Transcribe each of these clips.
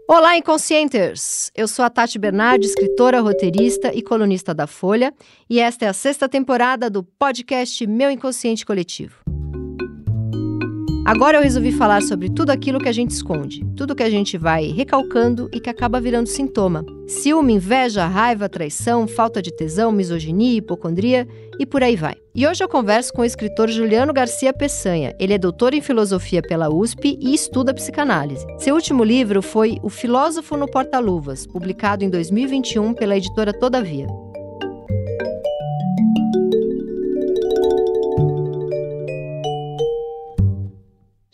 Olá, Inconscienters! Eu sou a Tati Bernardi, escritora, roteirista e colunista da Folha, e esta é a 6ª temporada do podcast Meu Inconsciente Coletivo. Agora eu resolvi falar sobre tudo aquilo que a gente esconde, tudo que a gente vai recalcando e que acaba virando sintoma. Ciúme, inveja, raiva, traição, falta de tesão, misoginia, hipocondria e por aí vai. E hoje eu converso com o escritor Juliano Garcia Peçanha. Ele é doutor em filosofia pela USP e estuda psicanálise. Seu último livro foi O Filósofo no Porta-Luvas, publicado em 2021 pela editora Todavia.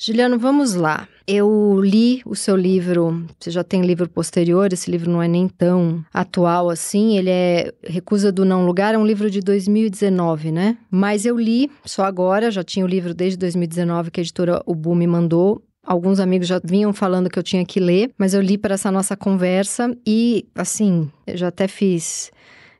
Juliano, vamos lá. Eu li o seu livro, você já tem livro posterior, esse livro não é nem tão atual assim, ele é Recusa do Não Lugar, é um livro de 2019, né? Mas eu li só agora, já tinha o livro desde 2019 que a editora Ubu me mandou. Alguns amigos já vinham falando que eu tinha que ler, mas eu li para essa nossa conversa e, assim, eu já até fiz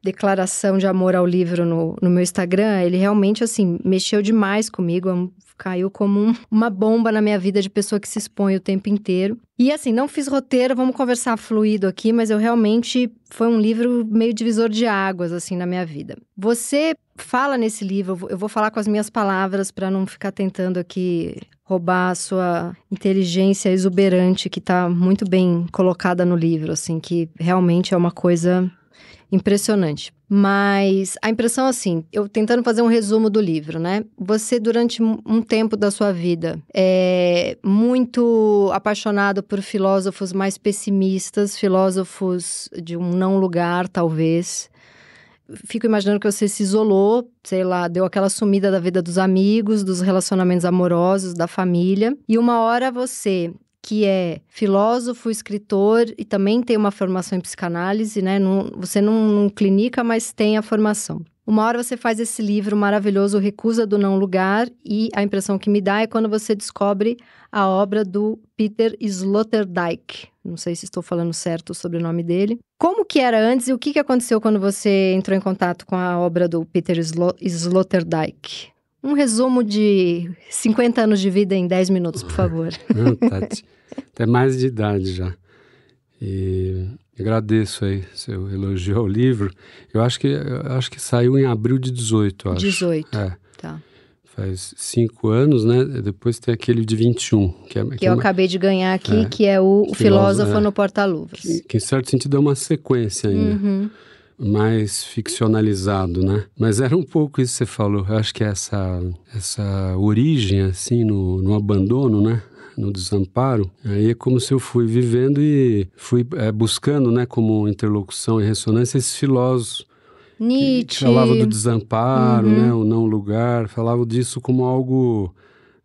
declaração de amor ao livro no meu Instagram. Ele realmente, assim, mexeu demais comigo, caiu como uma bomba na minha vida de pessoa que se expõe o tempo inteiro. E assim, não fiz roteiro, vamos conversar fluido aqui, mas eu realmente, foi um livro meio divisor de águas, assim, na minha vida. Você fala nesse livro, eu vou falar com as minhas palavras para não ficar tentando aqui roubar a sua inteligência exuberante, que está muito bem colocada no livro, assim, que realmente é uma coisa impressionante. Mas a impressão, assim, eu tentando fazer um resumo do livro, né? Você, durante um tempo da sua vida, é muito apaixonado por filósofos mais pessimistas, filósofos de um não lugar, talvez. Fico imaginando que você se isolou, sei lá, deu aquela sumida da vida dos amigos, dos relacionamentos amorosos, da família. E uma hora você, que é filósofo, escritor e também tem uma formação em psicanálise, né? Você não clinica, mas tem a formação. Uma hora você faz esse livro maravilhoso, Recusa do Não Lugar, e a impressão que me dá é quando você descobre a obra do Peter Sloterdijk. Não sei se estou falando certo o sobrenome dele. Como que era antes e o que aconteceu quando você entrou em contato com a obra do Peter Sloterdijk? Um resumo de 50 anos de vida em 10 minutos, por favor. Não, Tati, até mais de idade já. E agradeço aí seu elogio ao livro. Eu acho que saiu em abril de 18, acho. 18, é. Tá. Faz 5 anos, né? Depois tem aquele de 21. Que eu acabei de ganhar aqui, que é o Filósofo no Porta-Luvas. Que em certo sentido é uma sequência ainda. Uhum. Mais ficcionalizado, né? Mas era um pouco isso que você falou. Eu acho que essa origem, assim, no abandono, né? No desamparo, aí é como se eu fui vivendo e fui buscando, né? Como interlocução e ressonância, esses filósofos Nietzsche. que falavam do desamparo, né? O não lugar, falavam disso como algo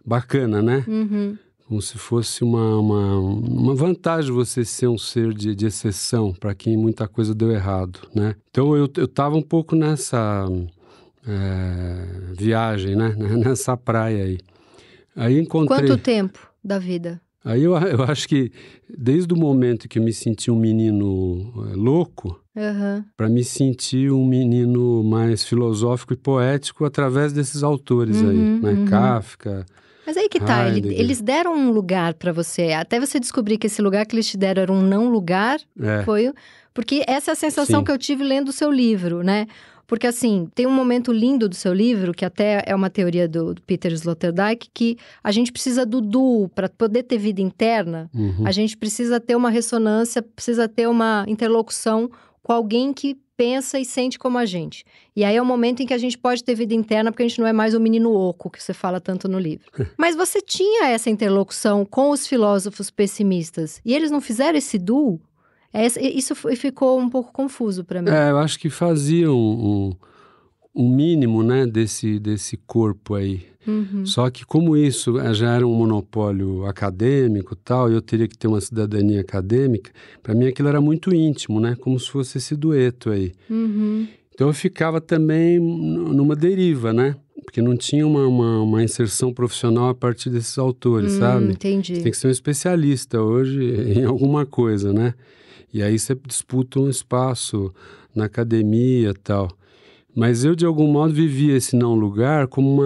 bacana, né? Uhum. Como se fosse uma vantagem você ser um ser de exceção para quem muita coisa deu errado, né? Então eu estava um pouco nessa viagem, né? Nessa praia aí. Aí encontrei... Quanto tempo da vida? Aí eu acho que desde o momento que eu me senti um menino louco, para me sentir um menino mais filosófico e poético através desses autores aí, né? Kafka... Mas aí que tá, eles deram um lugar pra você, até você descobrir que esse lugar que eles te deram era um não lugar, foi... Porque essa é a sensação que eu tive lendo o seu livro, né? Porque, assim, tem um momento lindo do seu livro, que até é uma teoria do Peter Sloterdijk, que a gente precisa do duo, para poder ter vida interna, a gente precisa ter uma ressonância, precisa ter uma interlocução com alguém que pensa e sente como a gente. E aí é o momento em que a gente pode ter vida interna, porque a gente não é mais o menino oco, que você fala tanto no livro. Mas você tinha essa interlocução com os filósofos pessimistas, e eles não fizeram esse duo? Isso ficou um pouco confuso para mim. Eu acho que fazia um mínimo, né, desse corpo aí. Só que como isso já era um monopólio acadêmico e tal, e eu teria que ter uma cidadania acadêmica, para mim aquilo era muito íntimo, né, como se fosse esse dueto aí. Então eu ficava também numa deriva, né, porque não tinha uma inserção profissional a partir desses autores, sabe? Entendi. Você tem que ser um especialista hoje em alguma coisa, né? E aí você disputa um espaço na academia e tal. Mas eu, de algum modo, vivia esse não lugar como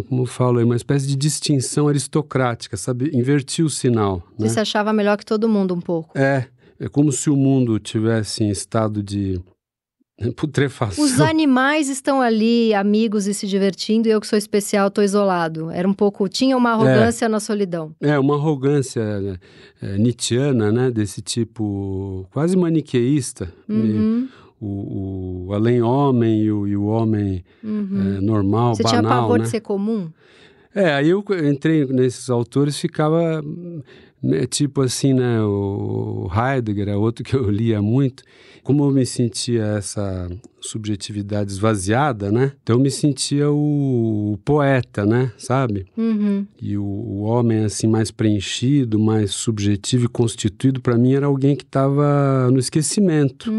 como eu falo, uma espécie de distinção aristocrática, sabe? Inverti o sinal, né? Você se achava melhor que todo mundo um pouco. É como se o mundo tivesse em estado de putrefação. Os animais estão ali, amigos e se divertindo, e eu que sou especial, tô isolado. Era um pouco, tinha uma arrogância na solidão. Uma arrogância nietzschiana, né? Desse tipo, quase maniqueísta. O além-homem e o homem normal, Você banal, tinha pavor né? de ser comum? Aí eu entrei nesses autores, ficava tipo assim, né? O Heidegger é outro que eu lia muito. Como eu me sentia essa subjetividade esvaziada, né? Então eu me sentia o poeta, né? Sabe? E o homem, assim, mais preenchido, mais subjetivo e constituído, para mim era alguém que estava no esquecimento,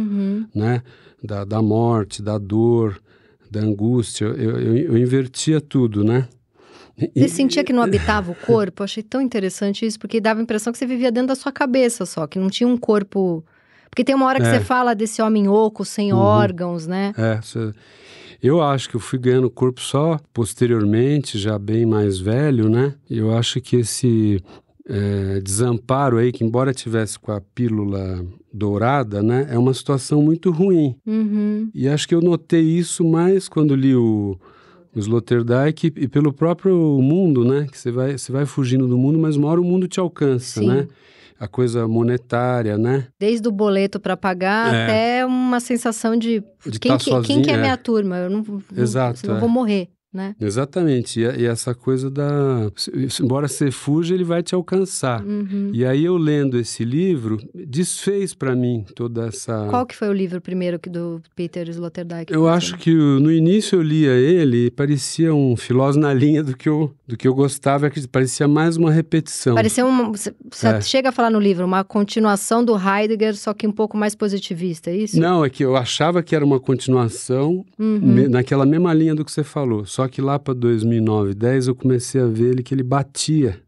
né? Da morte, da dor, da angústia. Eu invertia tudo, né? Você sentia que não habitava o corpo? Eu achei tão interessante isso, porque dava a impressão que você vivia dentro da sua cabeça só, que não tinha um corpo... Porque tem uma hora que você fala desse homem oco, sem órgãos, né? Eu acho que eu fui ganhando corpo só posteriormente, já bem mais velho, né? Eu acho que esse desamparo aí, que embora tivesse com a pílula dourada, né? É uma situação muito ruim. E acho que eu notei isso mais quando li o Sloterdijk e pelo próprio mundo, né? Que você vai fugindo do mundo, mas uma hora o mundo te alcança, né? A coisa monetária, né? Desde o boleto para pagar até uma sensação de quem que é minha turma? Eu não vou morrer, né? Exatamente. E essa coisa embora você fuja, ele vai te alcançar. E aí eu lendo esse livro, desfez para mim toda essa... Qual que foi o livro primeiro do Peter Sloterdijk? Eu acho que no início eu lia ele e parecia um filósofo na linha do que eu gostava, que parecia mais uma repetição. Parecia você chega a falar no livro, uma continuação do Heidegger, só que um pouco mais positivista, é isso? Não, é que eu achava que era uma continuação naquela mesma linha do que você falou. Só que lá para 2009, 2010 eu comecei a ver que ele batia.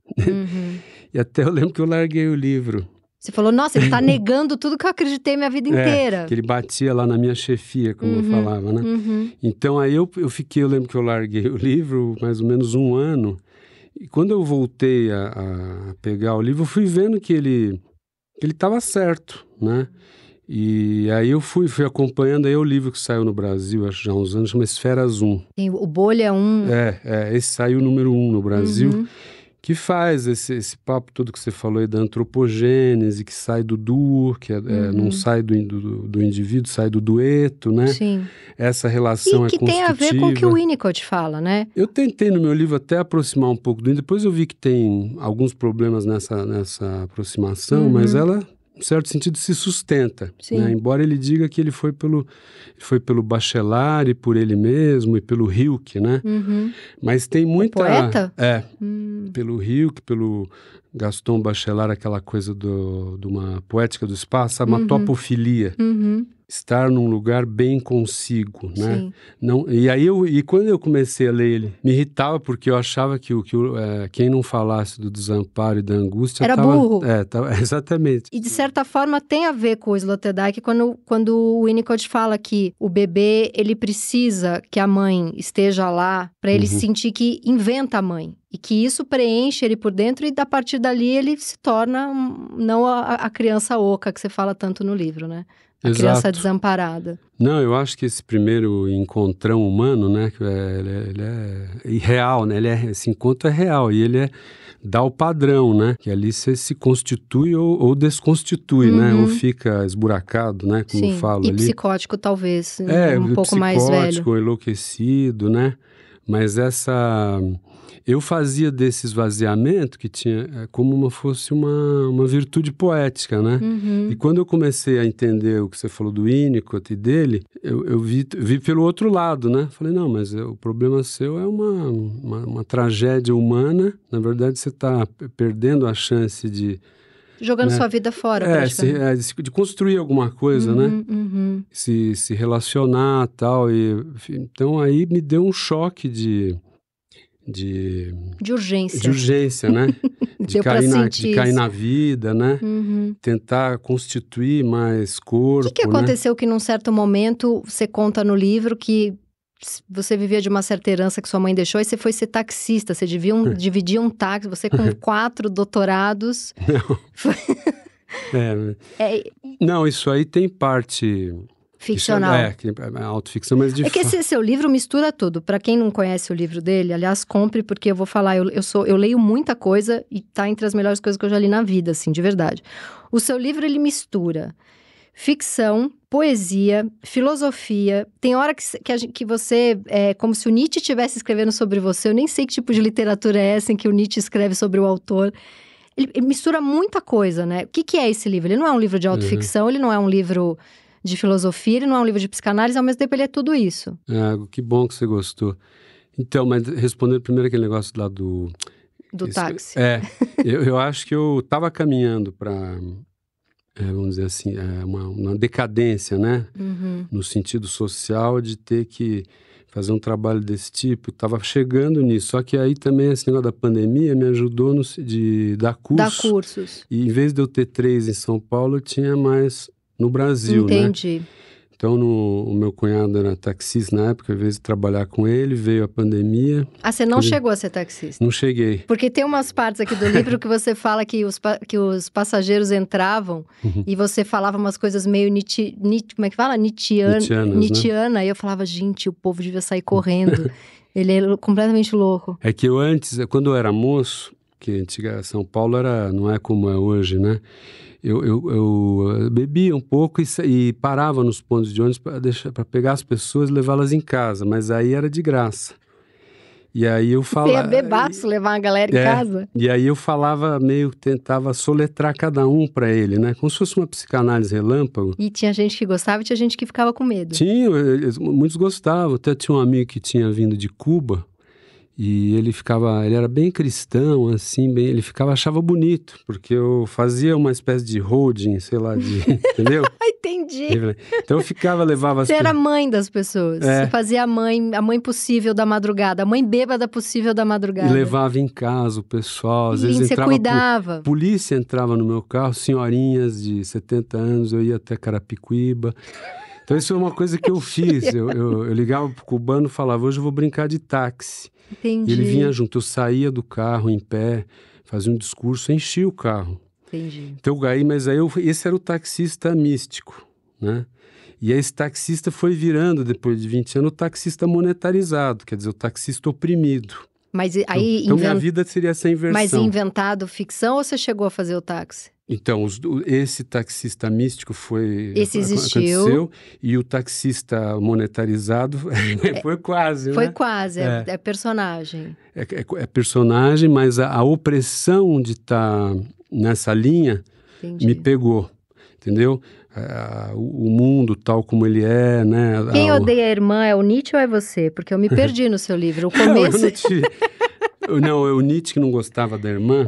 E até eu lembro que eu larguei o livro. Você falou, nossa, ele está negando tudo que eu acreditei minha vida inteira. Que ele batia lá na minha chefia, como eu falava, né? Então aí eu lembro que eu larguei o livro mais ou menos 1 ano. E quando eu voltei a pegar o livro, eu fui vendo que ele estava certo, né? E aí eu fui acompanhando aí o livro que saiu no Brasil, acho já há uns anos, chama Esferas 1. O Bolha 1. Esse saiu o número 1 no Brasil, que faz esse papo todo que você falou aí da antropogênese, que sai do duo, que não sai do indivíduo, sai do dueto, né? Sim. Essa relação e que tem a ver com o que o Winnicott fala, né? Eu tentei no meu livro até aproximar um pouco do depois eu vi que tem alguns problemas nessa aproximação, mas ela... em certo sentido, se sustenta, né? Embora ele diga que ele foi pelo Bachelard e por ele mesmo e pelo Hilke, né? Mas tem muita... O poeta? Pelo Hilke, pelo Gaston Bachelard, aquela coisa de uma poética do espaço, sabe? Uma topofilia. Estar num lugar bem consigo, né? Não, e quando eu comecei a ler ele, me irritava porque eu achava que quem não falasse do desamparo e da angústia era burro. Exatamente. E de certa forma tem a ver com o Sloterdijk quando o Winnicott fala que o bebê, ele precisa que a mãe esteja lá para ele sentir que inventa a mãe. E que isso preenche ele por dentro e a partir dali ele se torna não a criança oca que você fala tanto no livro, né? A criança desamparada. Não, eu acho que esse primeiro encontrão humano, né, ele é irreal, né, esse encontro é real e ele dá o padrão, né, que ali você se constitui ou desconstitui, né, ou fica esburacado, né, como eu falo ali. E psicótico talvez, um pouco mais velho. Psicótico, enlouquecido, né, mas eu fazia desse esvaziamento que tinha como fosse uma virtude poética, né? E quando eu comecei a entender o que você falou do Winnicott e dele, eu vi pelo outro lado, né? Falei, não, mas o problema seu é uma tragédia humana. Na verdade, você está perdendo a chance de... Jogando sua vida fora, praticamente. De construir alguma coisa, né? Se relacionar e tal. Então, aí me deu um choque de urgência. De urgência, né? de cair na vida, né? Tentar constituir mais corpo, O que aconteceu que num certo momento, você conta no livro que você vivia de uma certa herança que sua mãe deixou e você foi ser taxista. Você dividia um táxi, você com 4 doutorados. Não, isso aí tem parte... Ficcional. É autoficção, mas de fato. É que esse seu livro mistura tudo. Para quem não conhece o livro dele, aliás, compre, porque eu vou falar, eu leio muita coisa e tá entre as melhores coisas que eu já li na vida, assim, de verdade. O seu livro, ele mistura ficção, poesia, filosofia. Tem hora que você, como se o Nietzsche estivesse escrevendo sobre você. Eu nem sei que tipo de literatura é essa em que o Nietzsche escreve sobre o autor. Ele mistura muita coisa, né? O que é esse livro? Ele não é um livro de autoficção, ele não é um livro de filosofia, ele não é um livro de psicanálise, ao mesmo tempo ele é tudo isso. Que bom que você gostou. Então, mas respondendo primeiro aquele negócio lá do táxi. Eu acho que eu estava caminhando para, vamos dizer assim, uma decadência, né? No sentido social de ter que fazer um trabalho desse tipo. Estava chegando nisso, só que aí também esse negócio da pandemia me ajudou de dar cursos. Dar cursos. E em vez de eu ter 3 em São Paulo, eu tinha mais no Brasil, Entendi. Né? Então, o meu cunhado era taxista na época, ao invés de trabalhar com ele, veio a pandemia. Você não chegou a ser taxista? Não cheguei. Porque tem umas partes aqui do livro que você fala que os passageiros entravam e você falava umas coisas meio como é que fala? Nietzschiana. Né? E eu falava, gente, o povo devia sair correndo. Ele é completamente louco. É que eu antes, quando eu era moço, que antiga São Paulo não é como é hoje, né? Eu bebia um pouco e parava nos pontos de ônibus para pegar as pessoas e levá-las em casa, mas aí era de graça. E aí eu falava... Você ia bebaço levar a galera em casa? E aí eu falava tentava soletrar cada um para ele, né? Como se fosse uma psicanálise relâmpago. E tinha gente que gostava e tinha gente que ficava com medo. Tinha, muitos gostavam. Até tinha um amigo que tinha vindo de Cuba. E ele era bem cristão, assim, ele achava bonito, porque eu fazia uma espécie de holding, sei lá, entendeu? Entendi. Então eu levava... Você era a mãe das pessoas, você fazia a mãe possível da madrugada, a mãe bêbada possível da madrugada. E levava em casa o pessoal, às vezes você cuidava. Polícia entrava no meu carro, senhorinhas de 70 anos, eu ia até Carapicuíba. Então isso é uma coisa que eu fiz, eu ligava pro cubano e falava, hoje eu vou brincar de táxi. Entendi. E ele vinha junto, eu saía do carro em pé, fazia um discurso, enchia o carro. Entendi. Então, esse era o taxista místico, né? E esse taxista foi virando, depois de 20 anos, o taxista monetarizado, quer dizer, o taxista oprimido. Mas aí... Então, minha vida seria essa inversão. Mas inventado ficção ou você chegou a fazer o táxi? Então, esse taxista místico Esse existiu. Aconteceu, e o taxista monetarizado foi quase, Foi né? quase, é personagem. É personagem, mas a opressão de estar nessa linha me pegou, entendeu? O mundo tal como ele é, né? Quem odeia a irmã é o Nietzsche ou é você? Porque eu me perdi no seu livro. O começo... Não, o Nietzsche que não gostava da irmã.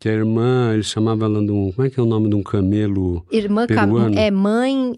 Que a irmã, ele chamava ela de como é que é o nome de um camelo peruano?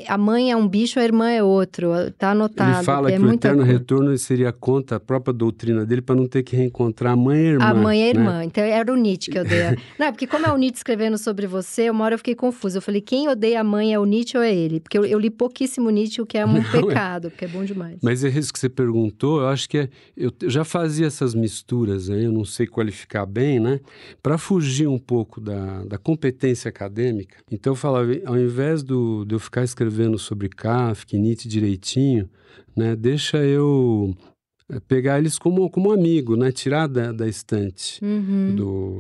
A mãe é um bicho, a irmã é outro, tá anotado. Ele fala que o eterno retorno seria contra a própria doutrina dele para não ter que reencontrar a mãe e a irmã. A mãe e a irmã, né? Então era o Nietzsche que odeia. Não, porque como é o Nietzsche escrevendo sobre você, uma hora eu fiquei confusa. Eu falei, quem odeia a mãe é o Nietzsche ou é ele? Porque eu li pouquíssimo Nietzsche, o que é um pecado, porque é bom demais. Mas é isso que você perguntou, eu acho que eu já fazia essas misturas aí, eu não sei qualificar bem, né? Para fugir um pouco da competência acadêmica. Então eu falava, ao invés de eu ficar escrevendo sobre Kafka, Nietzsche direitinho, né, deixa eu pegar eles como amigo, né, tirar da estante,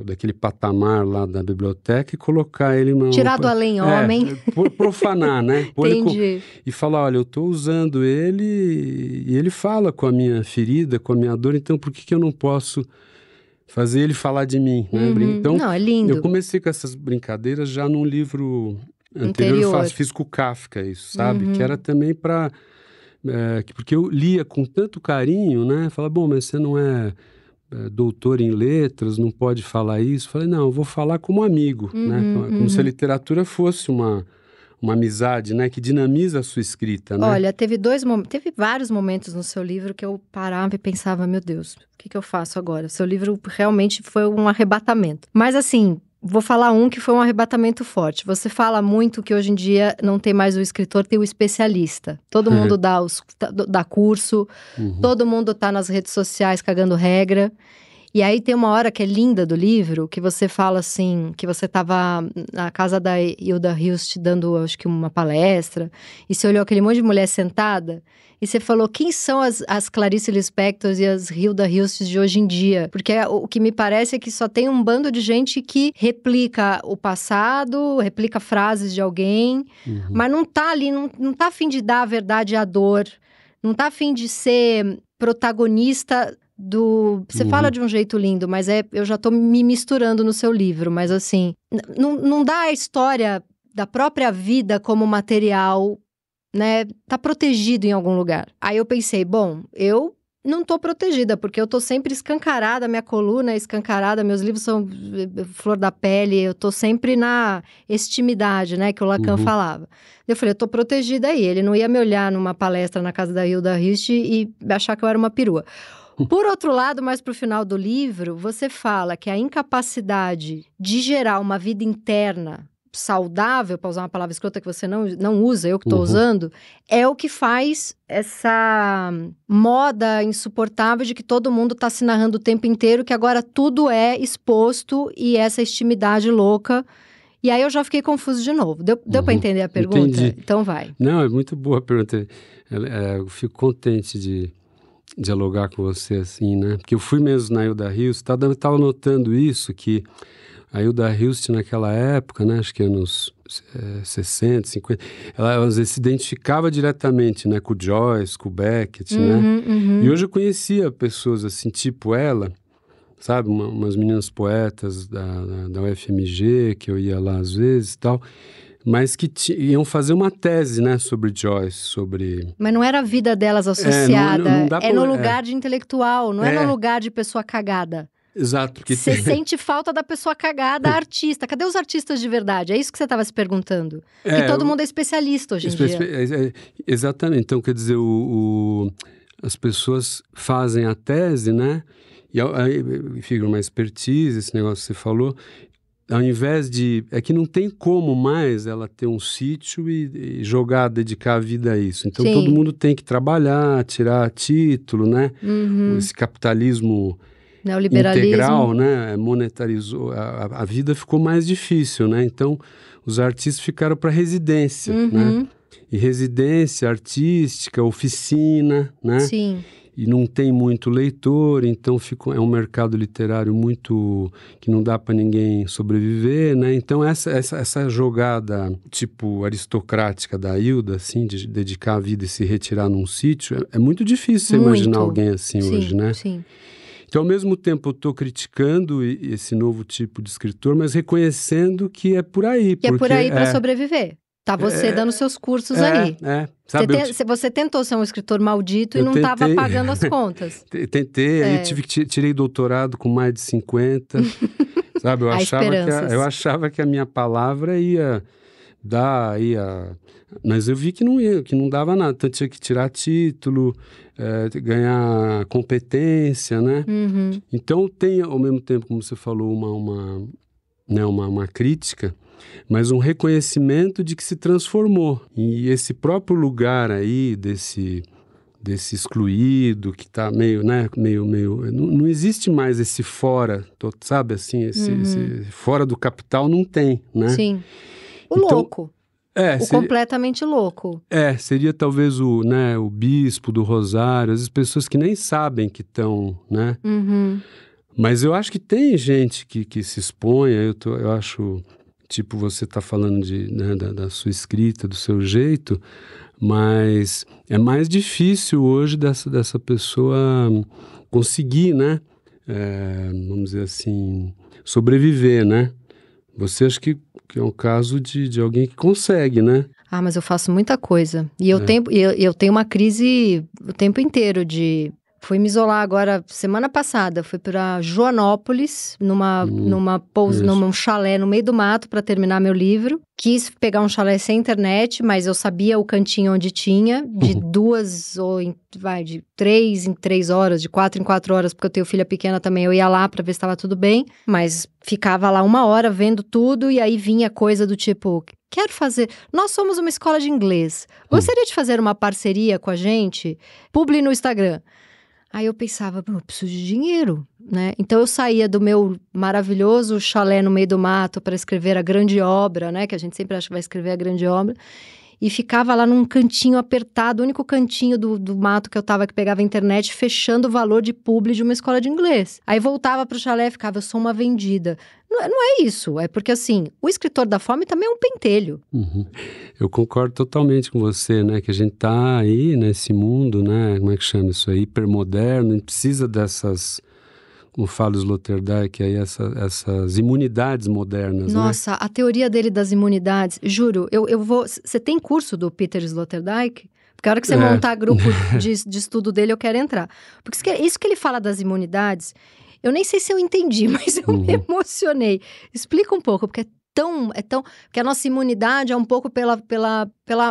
daquele patamar lá da biblioteca e colocar ele... Tirar do além-homem. Profanar, né? Entendi. E falar, olha, eu estou usando ele e ele fala com a minha ferida, com a minha dor, então por que eu não posso... fazer ele falar de mim, né? Então, não, é lindo. Eu comecei com essas brincadeiras já num livro anterior. Fiz com o Kafka isso, sabe? Que era também para... porque eu lia com tanto carinho, né? Falava, bom, mas você não é doutor em letras, não pode falar isso. Falei, não, eu vou falar como amigo, né? Como se a literatura fosse uma amizade, né? Que dinamiza a sua escrita, né? Olha, teve vários momentos no seu livro que eu parava e pensava, meu Deus, o que eu faço agora? Seu livro realmente foi um arrebatamento. Mas assim, Vou falar um que foi um arrebatamento forte. Você fala muito que hoje em dia não tem mais o escritor, tem o especialista. Todo mundo dá curso, todo mundo tá nas redes sociais cagando regra. E aí tem uma hora que é linda do livro, que você fala assim, que você estava na casa da Hilda Hilst dando, acho que uma palestra, e você olhou aquele monte de mulher sentada, e você falou, quem são as Clarice Lispector e as Hilda Hilst de hoje em dia? Porque o que me parece é que só tem um bando de gente que replica o passado, replica frases de alguém, mas não tá ali, não tá a fim de dar a verdade à dor, não tá a fim de ser protagonista Você fala de um jeito lindo, mas eu já tô me misturando no seu livro, mas assim, não dá a história da própria vida como material, né? Tá protegido em algum lugar. Aí eu pensei, bom, eu não tô protegida, porque eu tô sempre escancarada, minha coluna é escancarada, meus livros são flor da pele, eu tô sempre na extimidade, né, que o Lacan falava. Eu falei, eu tô protegida aí, ele não ia me olhar numa palestra na casa da Hilda Hilst e achar que eu era uma perua. Por outro lado, mais pro final do livro, você fala que a incapacidade de gerar uma vida interna saudável, para usar uma palavra escrota que você não usa, eu que estou usando, é o que faz essa moda insuportável de que todo mundo está se narrando o tempo inteiro, que agora tudo é exposto e essa intimidade louca. E aí eu já fiquei confuso de novo. Deu para entender a pergunta? Entendi. Então vai. Não, é muito boa a pergunta. Eu fico contente de dialogar com você assim, né? Porque eu fui mesmo na Hilda Hilst, estava notando isso, que a Hilda Hilst naquela época, né? Acho que anos 60, 50, ela às vezes se identificava diretamente, né? Com o Joyce, com o Beckett, né? E hoje eu conhecia pessoas assim, tipo ela, sabe? Umas meninas poetas da UFMG, que eu ia lá às vezes e tal, mas que iam fazer uma tese, né, sobre Joyce, sobre... Mas não era a vida delas associada, não no lugar de intelectual, não é no lugar de pessoa cagada. Exato. Porque você sente falta da pessoa cagada, artista. Cadê os artistas de verdade? É isso que você estava se perguntando. Porque todo mundo é especialista hoje em dia. Exatamente. Então, quer dizer, as pessoas fazem a tese, né? E aí fica uma expertise, esse negócio que você falou... Ao invés de... É que não tem como mais ela ter um sítio e dedicar a vida a isso. Então, todo mundo tem que trabalhar, tirar título, né? Esse capitalismo integral, né? Monetarizou. A vida ficou mais difícil, né? Então, os artistas ficaram para residência, né? E residência artística, oficina, né? Sim. E não tem muito leitor, então é um mercado literário muito... que não dá para ninguém sobreviver, né? Então essa jogada tipo aristocrática da Hilda, assim, de dedicar a vida e se retirar num sítio, é muito difícil você imaginar alguém assim hoje, né? Sim. Então, ao mesmo tempo, eu estou criticando esse novo tipo de escritor, mas reconhecendo que é por aí. Que é por aí para sobreviver. Tá você dando seus cursos aí. Sabe, você tentou ser um escritor maldito e não estava pagando as contas. Tentei, aí tirei doutorado com mais de 50, sabe? Eu achava que a minha palavra ia dar, mas eu vi que não dava nada. Então, tinha que tirar título, ganhar competência, né? Então, tem, ao mesmo tempo, como você falou, uma crítica, mas um reconhecimento de que se transformou. E esse próprio lugar aí, desse excluído, que está meio, né, meio... Não existe mais esse fora, sabe, assim, esse fora do capital não tem, né? Sim. Louco. Completamente louco. Seria talvez o bispo do Rosário, as pessoas que nem sabem que estão, né? Mas eu acho que tem gente que se expõe, eu acho... Tipo, você está falando da sua escrita, do seu jeito, mas é mais difícil hoje dessa pessoa conseguir, né? Vamos dizer assim, sobreviver, né? Você acha que é um caso de alguém que consegue, né? Ah, mas eu faço muita coisa. E eu tenho uma crise o tempo inteiro de... Fui me isolar agora, semana passada. Fui para Joanópolis, num chalé no meio do mato para terminar meu livro. Quis pegar um chalé sem internet, mas eu sabia o cantinho onde tinha, de 3 em 3 horas, de 4 em 4 horas, porque eu tenho filha pequena também. Eu ia lá para ver se estava tudo bem, mas ficava lá 1 hora vendo tudo e aí vinha coisa do tipo... Quero fazer... Nós somos uma escola de inglês. Gostaria de fazer uma parceria com a gente? Publi no Instagram. Aí eu pensava, eu preciso de dinheiro, né? Então eu saía do meu maravilhoso chalé no meio do mato para escrever a grande obra, né? Que a gente sempre acha que vai escrever a grande obra. E ficava lá num cantinho apertado, o único cantinho do mato que eu tava, que pegava a internet, fechando o valor de publi de uma escola de inglês. Aí voltava pro chalé e ficava, eu sou uma vendida. Não é isso, é porque assim, o escritor da fome também é um pentelho. Eu concordo totalmente com você, né? Que a gente tá aí nesse mundo, né? Como é que chama isso aí? Hipermoderno, a gente precisa dessas... Como fala o Sloterdijk, aí essas imunidades modernas, Nossa, né? A teoria dele das imunidades, juro, eu vou... Você tem curso do Peter Sloterdijk? Porque a hora que você montar grupo de estudo dele, eu quero entrar. Porque isso que ele fala das imunidades, eu nem sei se eu entendi, mas eu me emocionei. Explica um pouco, porque é tão... Porque a nossa imunidade é um pouco pela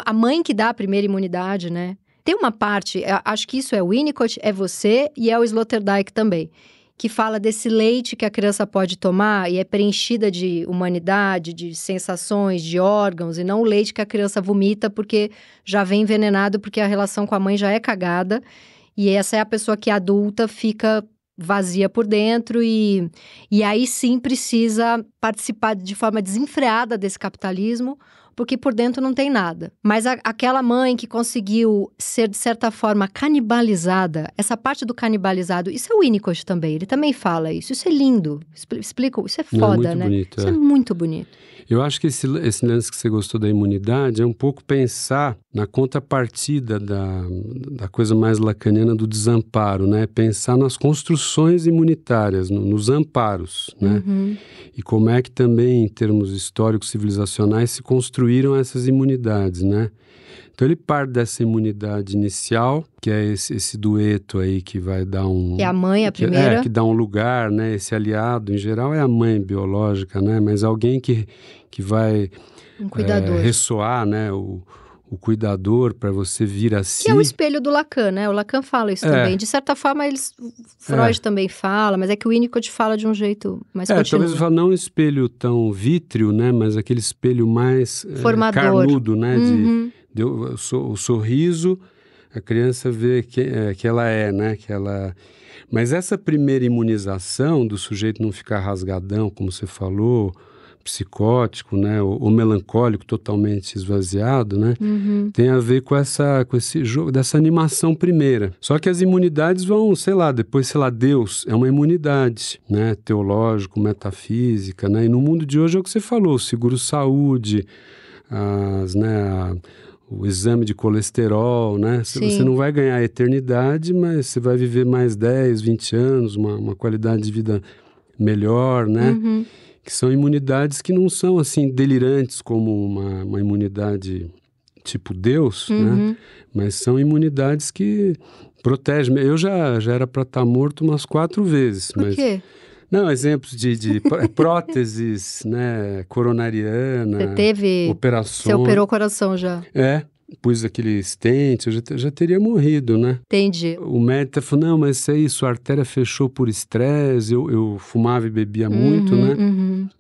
a mãe que dá a primeira imunidade, né? Tem uma parte, acho que isso é o Winnicott, é você e é o Sloterdijk também, que fala desse leite que a criança pode tomar e é preenchida de humanidade, de sensações, de órgãos, e não o leite que a criança vomita porque já vem envenenado, porque a relação com a mãe já é cagada. E essa é a pessoa que adulta fica vazia por dentro e aí sim precisa participar de forma desenfreada desse capitalismo, porque por dentro não tem nada. Mas aquela mãe que conseguiu ser, de certa forma, canibalizada, essa parte do canibalizado, isso é o Winnicott também, ele também fala isso. Isso é lindo, explico, isso é foda, né? Bonito, isso é muito bonito. Eu acho que esse lance que você gostou da imunidade é um pouco pensar na contrapartida da coisa mais lacaniana do desamparo, né? Pensar nas construções imunitárias, nos amparos, né? E como é que também, em termos históricos, civilizacionais, se construíram essas imunidades, né? Então ele parte dessa imunidade inicial, que é esse dueto aí que vai dar um... Que é a mãe, a primeira. Que dá um lugar, né? Esse aliado, em geral, é a mãe biológica, né? Mas alguém que vai um cuidador. Ressoar, né? O cuidador para você vir a si. Que é o espelho do Lacan, né? O Lacan fala isso também. De certa forma, Freud também fala, mas é que o Winnicott fala de um jeito mais continua. Talvez eu fale não um espelho tão vítreo, né? Mas aquele espelho mais carnudo, né? O sorriso, a criança vê que ela né? Mas essa primeira imunização do sujeito não ficar rasgadão, como você falou, psicótico, né? Ou melancólico, totalmente esvaziado, né? Tem a ver com esse jogo, dessa animação primeira. Só que as imunidades vão, depois, Deus é uma imunidade, né? Teológico, metafísica, né? E no mundo de hoje é o que você falou, seguro-saúde, o exame de colesterol, né? Sim. Você não vai ganhar a eternidade, mas você vai viver mais 10, 20 anos, uma qualidade de vida melhor, né? Que são imunidades que não são, assim, delirantes como uma imunidade tipo Deus, né? Mas são imunidades que protegem. Eu já era para estar morto umas 4 vezes. Por quê? Não, exemplos de próteses, né, coronariana, Você teve... operações. Você operou o coração já? Pus aquele stent, eu já teria morrido, né? Entendi. O médico falou, não, mas isso aí, sua artéria fechou por estresse, eu fumava e bebia muito, né?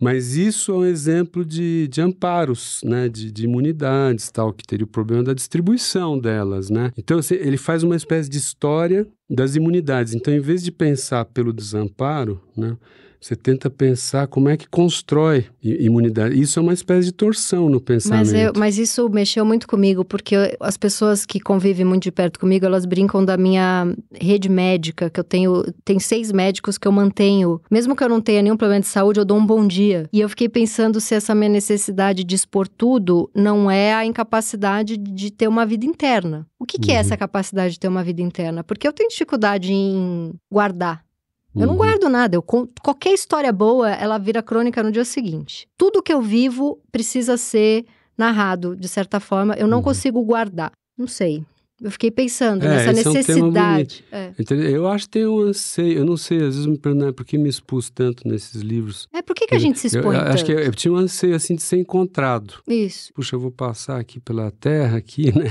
Mas isso é um exemplo de amparos, né? De imunidades, tal, que teria o problema da distribuição delas, né? Então, assim, ele faz uma espécie de história das imunidades. Então, em vez de pensar pelo desamparo, né? Você tenta pensar como é que constrói imunidade. Isso é uma espécie de torção no pensamento. Mas isso mexeu muito comigo, porque as pessoas que convivem muito de perto comigo, elas brincam da minha rede médica, que eu tenho 6 médicos que eu mantenho. Mesmo que eu não tenha nenhum problema de saúde, eu dou um bom dia. E eu fiquei pensando se essa minha necessidade de expor tudo não é a incapacidade de ter uma vida interna. O que é essa capacidade de ter uma vida interna? Porque eu tenho dificuldade em guardar. Eu não guardo nada, qualquer história boa, ela vira crônica no dia seguinte. Tudo que eu vivo precisa ser narrado, de certa forma, eu não consigo guardar. Não sei, Eu fiquei pensando nessa necessidade. Eu acho que tem um anseio, eu não sei, às vezes me perguntam por que me expus tanto nesses livros. Por que a gente se expõe tanto? Acho que eu tinha um anseio assim de ser encontrado. Isso. Puxa, eu vou passar aqui pela terra, aqui, né?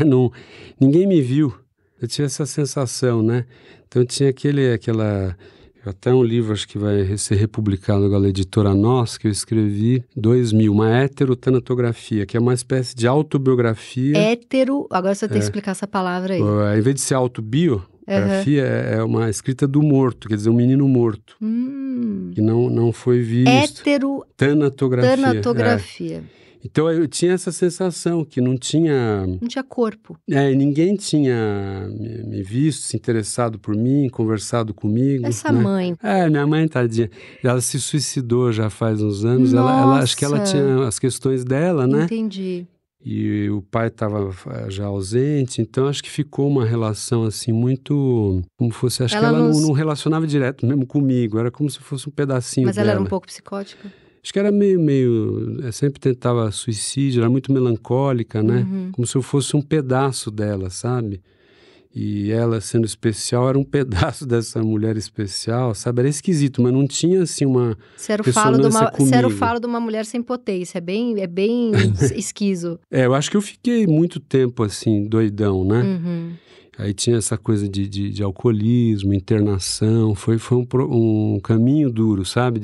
Ninguém me viu. Eu tinha essa sensação, né? Então tinha aquela... Até um livro, acho que vai ser republicado agora, a editora Nós, que eu escrevi em 2000, uma heterotanatografia, que é uma espécie de autobiografia. Agora você tem que explicar essa palavra aí. Em vez de ser autobiografia, é uma escrita do morto, quer dizer, um menino morto, que não foi visto. Tanatografia. Então eu tinha essa sensação que não tinha... Não tinha corpo. Ninguém tinha me visto, se interessado por mim, conversado comigo. Essa né? mãe. Minha mãe, tadinha. Ela se suicidou já faz uns anos. Acho que ela tinha as questões dela, né? Entendi. E o pai estava já ausente, então acho que ficou uma relação assim muito... Como fosse... Acho que ela não relacionava direto mesmo comigo, era como se fosse um pedacinho Mas dela. Ela era um pouco psicótica? Acho que era sempre tentava suicídio, era muito melancólica, né? Como se eu fosse um pedaço dela, sabe? E ela, sendo especial, era um pedaço dessa mulher especial, sabe? Era esquisito, mas não tinha, assim, uma ressonância comigo. Você era o falo de uma mulher sem potência, é bem esquizo. Eu acho que eu fiquei muito tempo, assim, doidão, né? Aí tinha essa coisa de alcoolismo, internação, foi um caminho duro, sabe?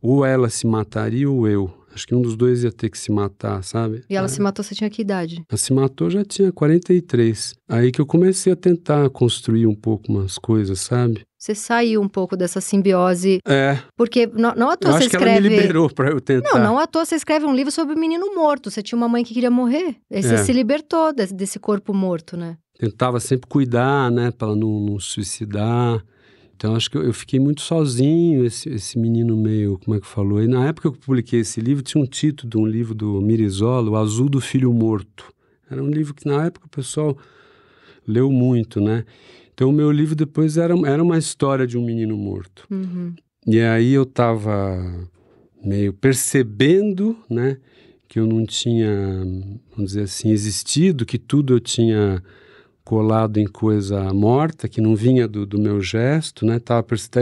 Ou ela se mataria ou eu. Acho que um dos dois ia ter que se matar, sabe? E ela se matou, você tinha que idade? Ela se matou, já tinha 43. Aí que eu comecei a tentar construir um pouco umas coisas, sabe? Você saiu um pouco dessa simbiose. Porque não à toa você escreve... Eu acho que ela me liberou pra eu tentar. Não à toa você escreve um livro sobre um menino morto. Você tinha uma mãe que queria morrer. Aí você se libertou desse corpo morto, né? Tentava sempre cuidar, né? Pra ela não suicidar. Então, acho que eu fiquei muito sozinho, esse menino meio, como é que falou? E na época que eu publiquei esse livro, tinha um título de um livro do Mirizola, O Azul do Filho Morto. Era um livro que na época o pessoal leu muito, né? Então, o meu livro depois era uma história de um menino morto. E aí eu estava meio percebendo, né? Que eu não tinha, vamos dizer assim, existido, que tudo eu tinha... colado em coisa morta, que não vinha do meu gesto, né?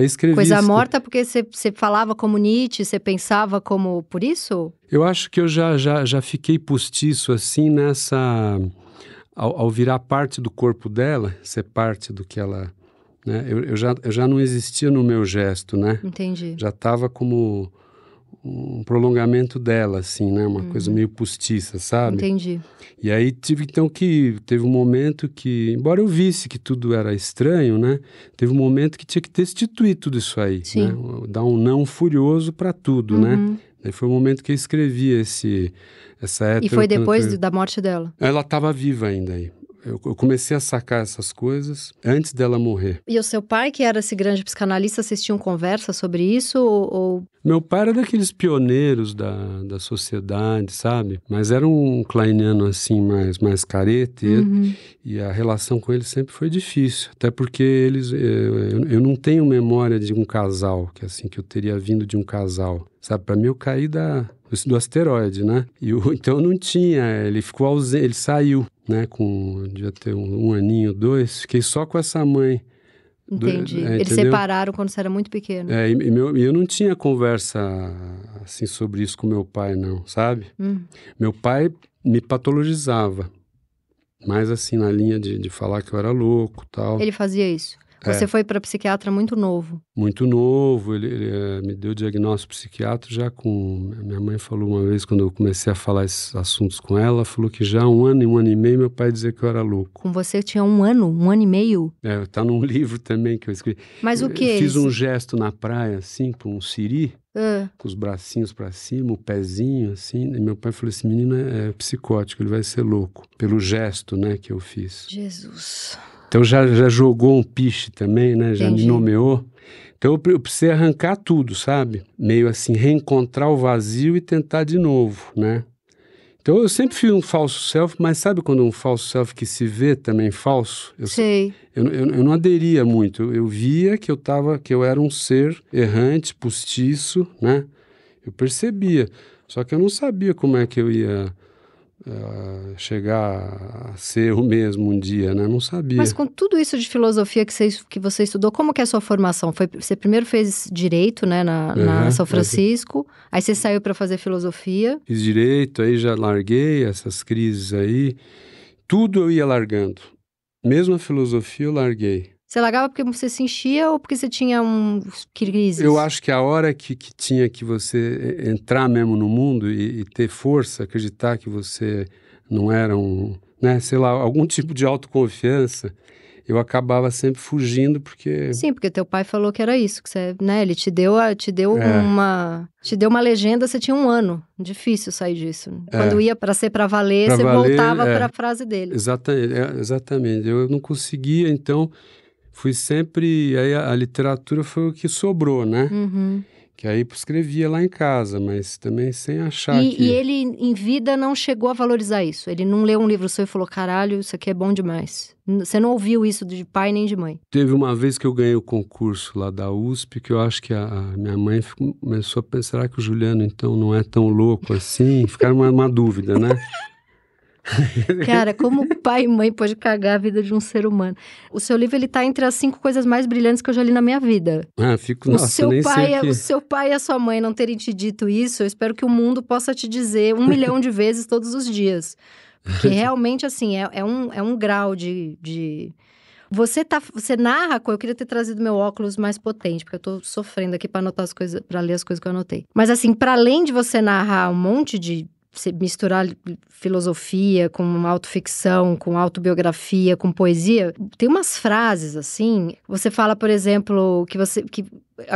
Escrevi coisa morta porque você falava como Nietzsche, você pensava como... Por isso? Eu acho que eu já fiquei postiço, assim, nessa... Ao virar parte do corpo dela, ser parte do que ela... Né? Eu já não existia no meu gesto, né? Entendi. Já estava como um prolongamento dela, assim, né? Uma coisa meio postiça, sabe? Entendi. E aí teve um momento que, embora eu visse que tudo era estranho, né? Teve um momento que tinha que destituir tudo isso aí, Sim. né? Dar um não furioso para tudo, né? Daí foi o momento que eu escrevi essa E foi depois da morte dela? Ela estava viva ainda aí. Eu comecei a sacar essas coisas antes dela morrer. E o seu pai, que era esse grande psicanalista, vocês tinham conversa sobre isso ou... Meu pai era daqueles pioneiros da sociedade, sabe? Mas era um kleiniano assim, mais careta. E a relação com ele sempre foi difícil. Até porque eu não tenho memória de um casal, que assim, que eu teria vindo de um casal. Sabe, para mim eu caí do asteroide, né? Então eu não tinha, ele ficou ausente, ele saiu, né? Devia ter um aninho, 2, fiquei só com essa mãe. Entendi. Eles separaram quando você era muito pequeno. E eu não tinha conversa assim sobre isso com meu pai, não, sabe? Meu pai me patologizava, mas assim, na linha de falar que eu era louco e tal. Ele fazia isso? Você foi para psiquiatra muito novo? Muito novo, ele me deu diagnóstico psiquiátrico já com... Minha mãe falou uma vez, quando eu comecei a falar esses assuntos com ela, falou que já há um ano e meio, meu pai dizia que eu era louco. Com você tinha um ano e meio? Tá num livro também que eu escrevi. Mas o que? Eu fiz um gesto na praia, assim, com um siri, com os bracinhos para cima, o pezinho, assim, e meu pai falou, esse menino é psicótico, ele vai ser louco, pelo gesto, né, que eu fiz. Jesus... Então já jogou um piche também, né? Já me nomeou. Então eu precisei arrancar tudo, sabe? Meio assim, reencontrar o vazio e tentar de novo, né? Então eu sempre fui um falso self, mas sabe quando um falso self que se vê também falso? Sei. Eu não aderia muito. Eu via que eu era um ser errante, postiço, né? Eu percebia. Só que eu não sabia como é que eu ia chegar a ser o mesmo um dia, né? Não sabia. Mas com tudo isso de filosofia que você estudou, como que é a sua formação? Você primeiro fez direito, né, na São Francisco, aí você saiu para fazer filosofia. Fiz direito, aí já larguei essas crises aí. Tudo eu ia largando. Mesmo a filosofia eu larguei. Você largava porque você se enchia ou porque você tinha crises? Eu acho que a hora que tinha que você entrar mesmo no mundo e ter força, acreditar que você não era né, sei lá, algum tipo de autoconfiança, eu acabava sempre fugindo porque... Sim, porque teu pai falou que era isso, que você, né, ele te deu uma legenda, você tinha 1 ano. Difícil sair disso. Quando ia para ser para valer, você voltava para a frase dele. Exatamente. Eu não conseguia, então... Fui sempre... Aí a literatura foi o que sobrou, né? Uhum. Que aí escrevia lá em casa, mas também sem achar que... E ele, em vida, não chegou a valorizar isso? Ele não leu um livro seu e falou, caralho, isso aqui é bom demais. Você não ouviu isso de pai nem de mãe? Teve uma vez que eu ganhei o concurso lá da USP, que eu acho que a minha mãe começou a pensar, será que o Juliano, então, não é tão louco assim? Ficaram uma dúvida, né? Cara, como pai e mãe pode cagar a vida de um ser humano. O seu livro, ele tá entre as 5 coisas mais brilhantes que eu já li na minha vida. Nossa, nem sei O seu pai e a sua mãe não terem te dito isso, eu espero que o mundo possa te dizer 1 milhão de vezes todos os dias. Porque realmente, assim, é um grau de... Você narra, eu queria ter trazido meu óculos mais potente, porque eu tô sofrendo aqui pra anotar as coisas, pra ler as coisas que eu anotei. Mas assim, para além de você narrar um monte de... Você misturar filosofia com autoficção, com autobiografia, com poesia. Tem umas frases, assim... Você fala, por exemplo,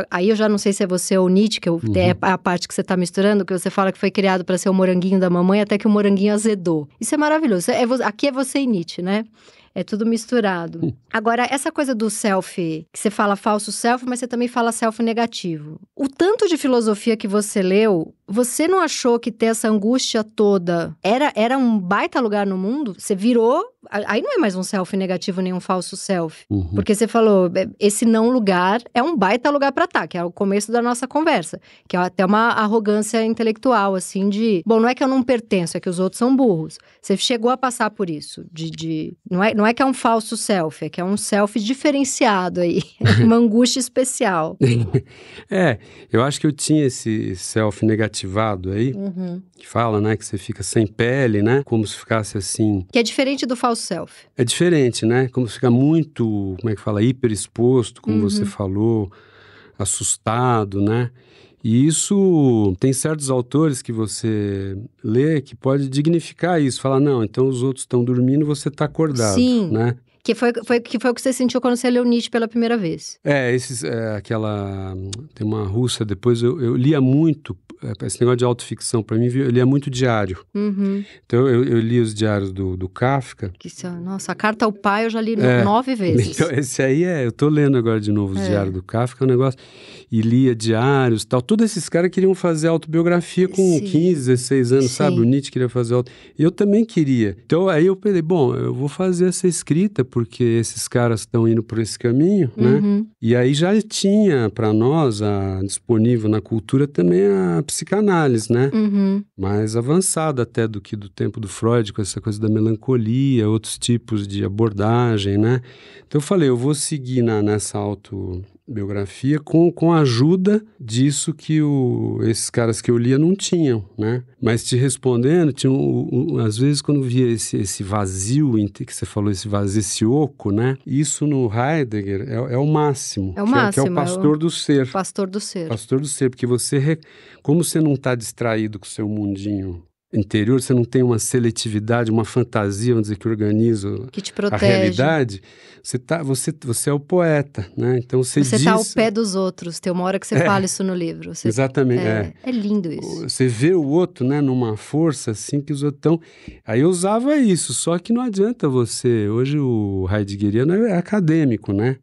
aí eu já não sei se é você ou Nietzsche, é a parte que você tá misturando, que você fala que foi criado para ser o moranguinho da mamãe, até que o moranguinho azedou. Isso é maravilhoso. Aqui é você e Nietzsche, né? É tudo misturado. Agora, essa coisa do self, que você fala falso self, mas você também fala self negativo. O tanto de filosofia que você leu, você não achou que ter essa angústia toda era um baita lugar no mundo? Você virou... Aí não é mais um self negativo nem um falso self. Porque você falou, esse não lugar é um baita lugar pra estar, que é o começo da nossa conversa. Que é até uma arrogância intelectual, assim, de... Bom, não é que eu não pertenço, é que os outros são burros. Você chegou a passar por isso, não é que é um falso self, é que é um self diferenciado aí. Uma angústia especial. Eu acho que eu tinha esse self negativado aí, que fala, né, que você fica sem pele, né, como se ficasse assim... Que é diferente do falso self. É diferente, né, como se fica muito, como é que fala, hiperexposto, como você falou, assustado, né, e isso tem certos autores que você lê que pode dignificar isso, falar, não, então os outros estão dormindo, você está acordado, Sim. né. Que foi o que você sentiu quando você leu Nietzsche pela primeira vez. Tem uma russa, depois eu lia muito, esse negócio de autoficção, para mim, eu lia muito diário. Então eu li os diários do Kafka. Nossa, a Carta ao Pai eu já li 9 vezes. Então, esse aí eu tô lendo agora de novo os diários do Kafka, é um negócio, e lia diários e tal. Todos esses caras queriam fazer autobiografia com 15, 16 anos, sabe? O Nietzsche queria fazer e eu também queria. Então aí eu pensei, bom, eu vou fazer essa escrita, porque esses caras estão indo por esse caminho, né? E aí já tinha para nós, disponível na cultura também a psicanálise, né? Mais avançada até do que do tempo do Freud, com essa coisa da melancolia, outros tipos de abordagem, né? Então eu falei, eu vou seguir nessa autobiografia com a ajuda disso que esses caras que eu lia não tinham, né? Mas te respondendo, às vezes quando via esse vazio, que você falou, esse vazio, esse oco, né? Isso no Heidegger é o máximo. É o máximo. Que é o pastor do ser. Pastor do ser. Pastor do ser, porque como você não está distraído com o seu mundinho interior, você não tem uma seletividade, uma fantasia, vamos dizer, que organiza que te protege. A realidade, você é o poeta, né? Então você está ao pé dos outros, tem uma hora que você fala isso no livro. Exatamente. É lindo isso. Você vê o outro, né, numa força assim que os outros estão... Aí eu usava isso, só que não adianta você... Hoje o heideggeriano é acadêmico, né?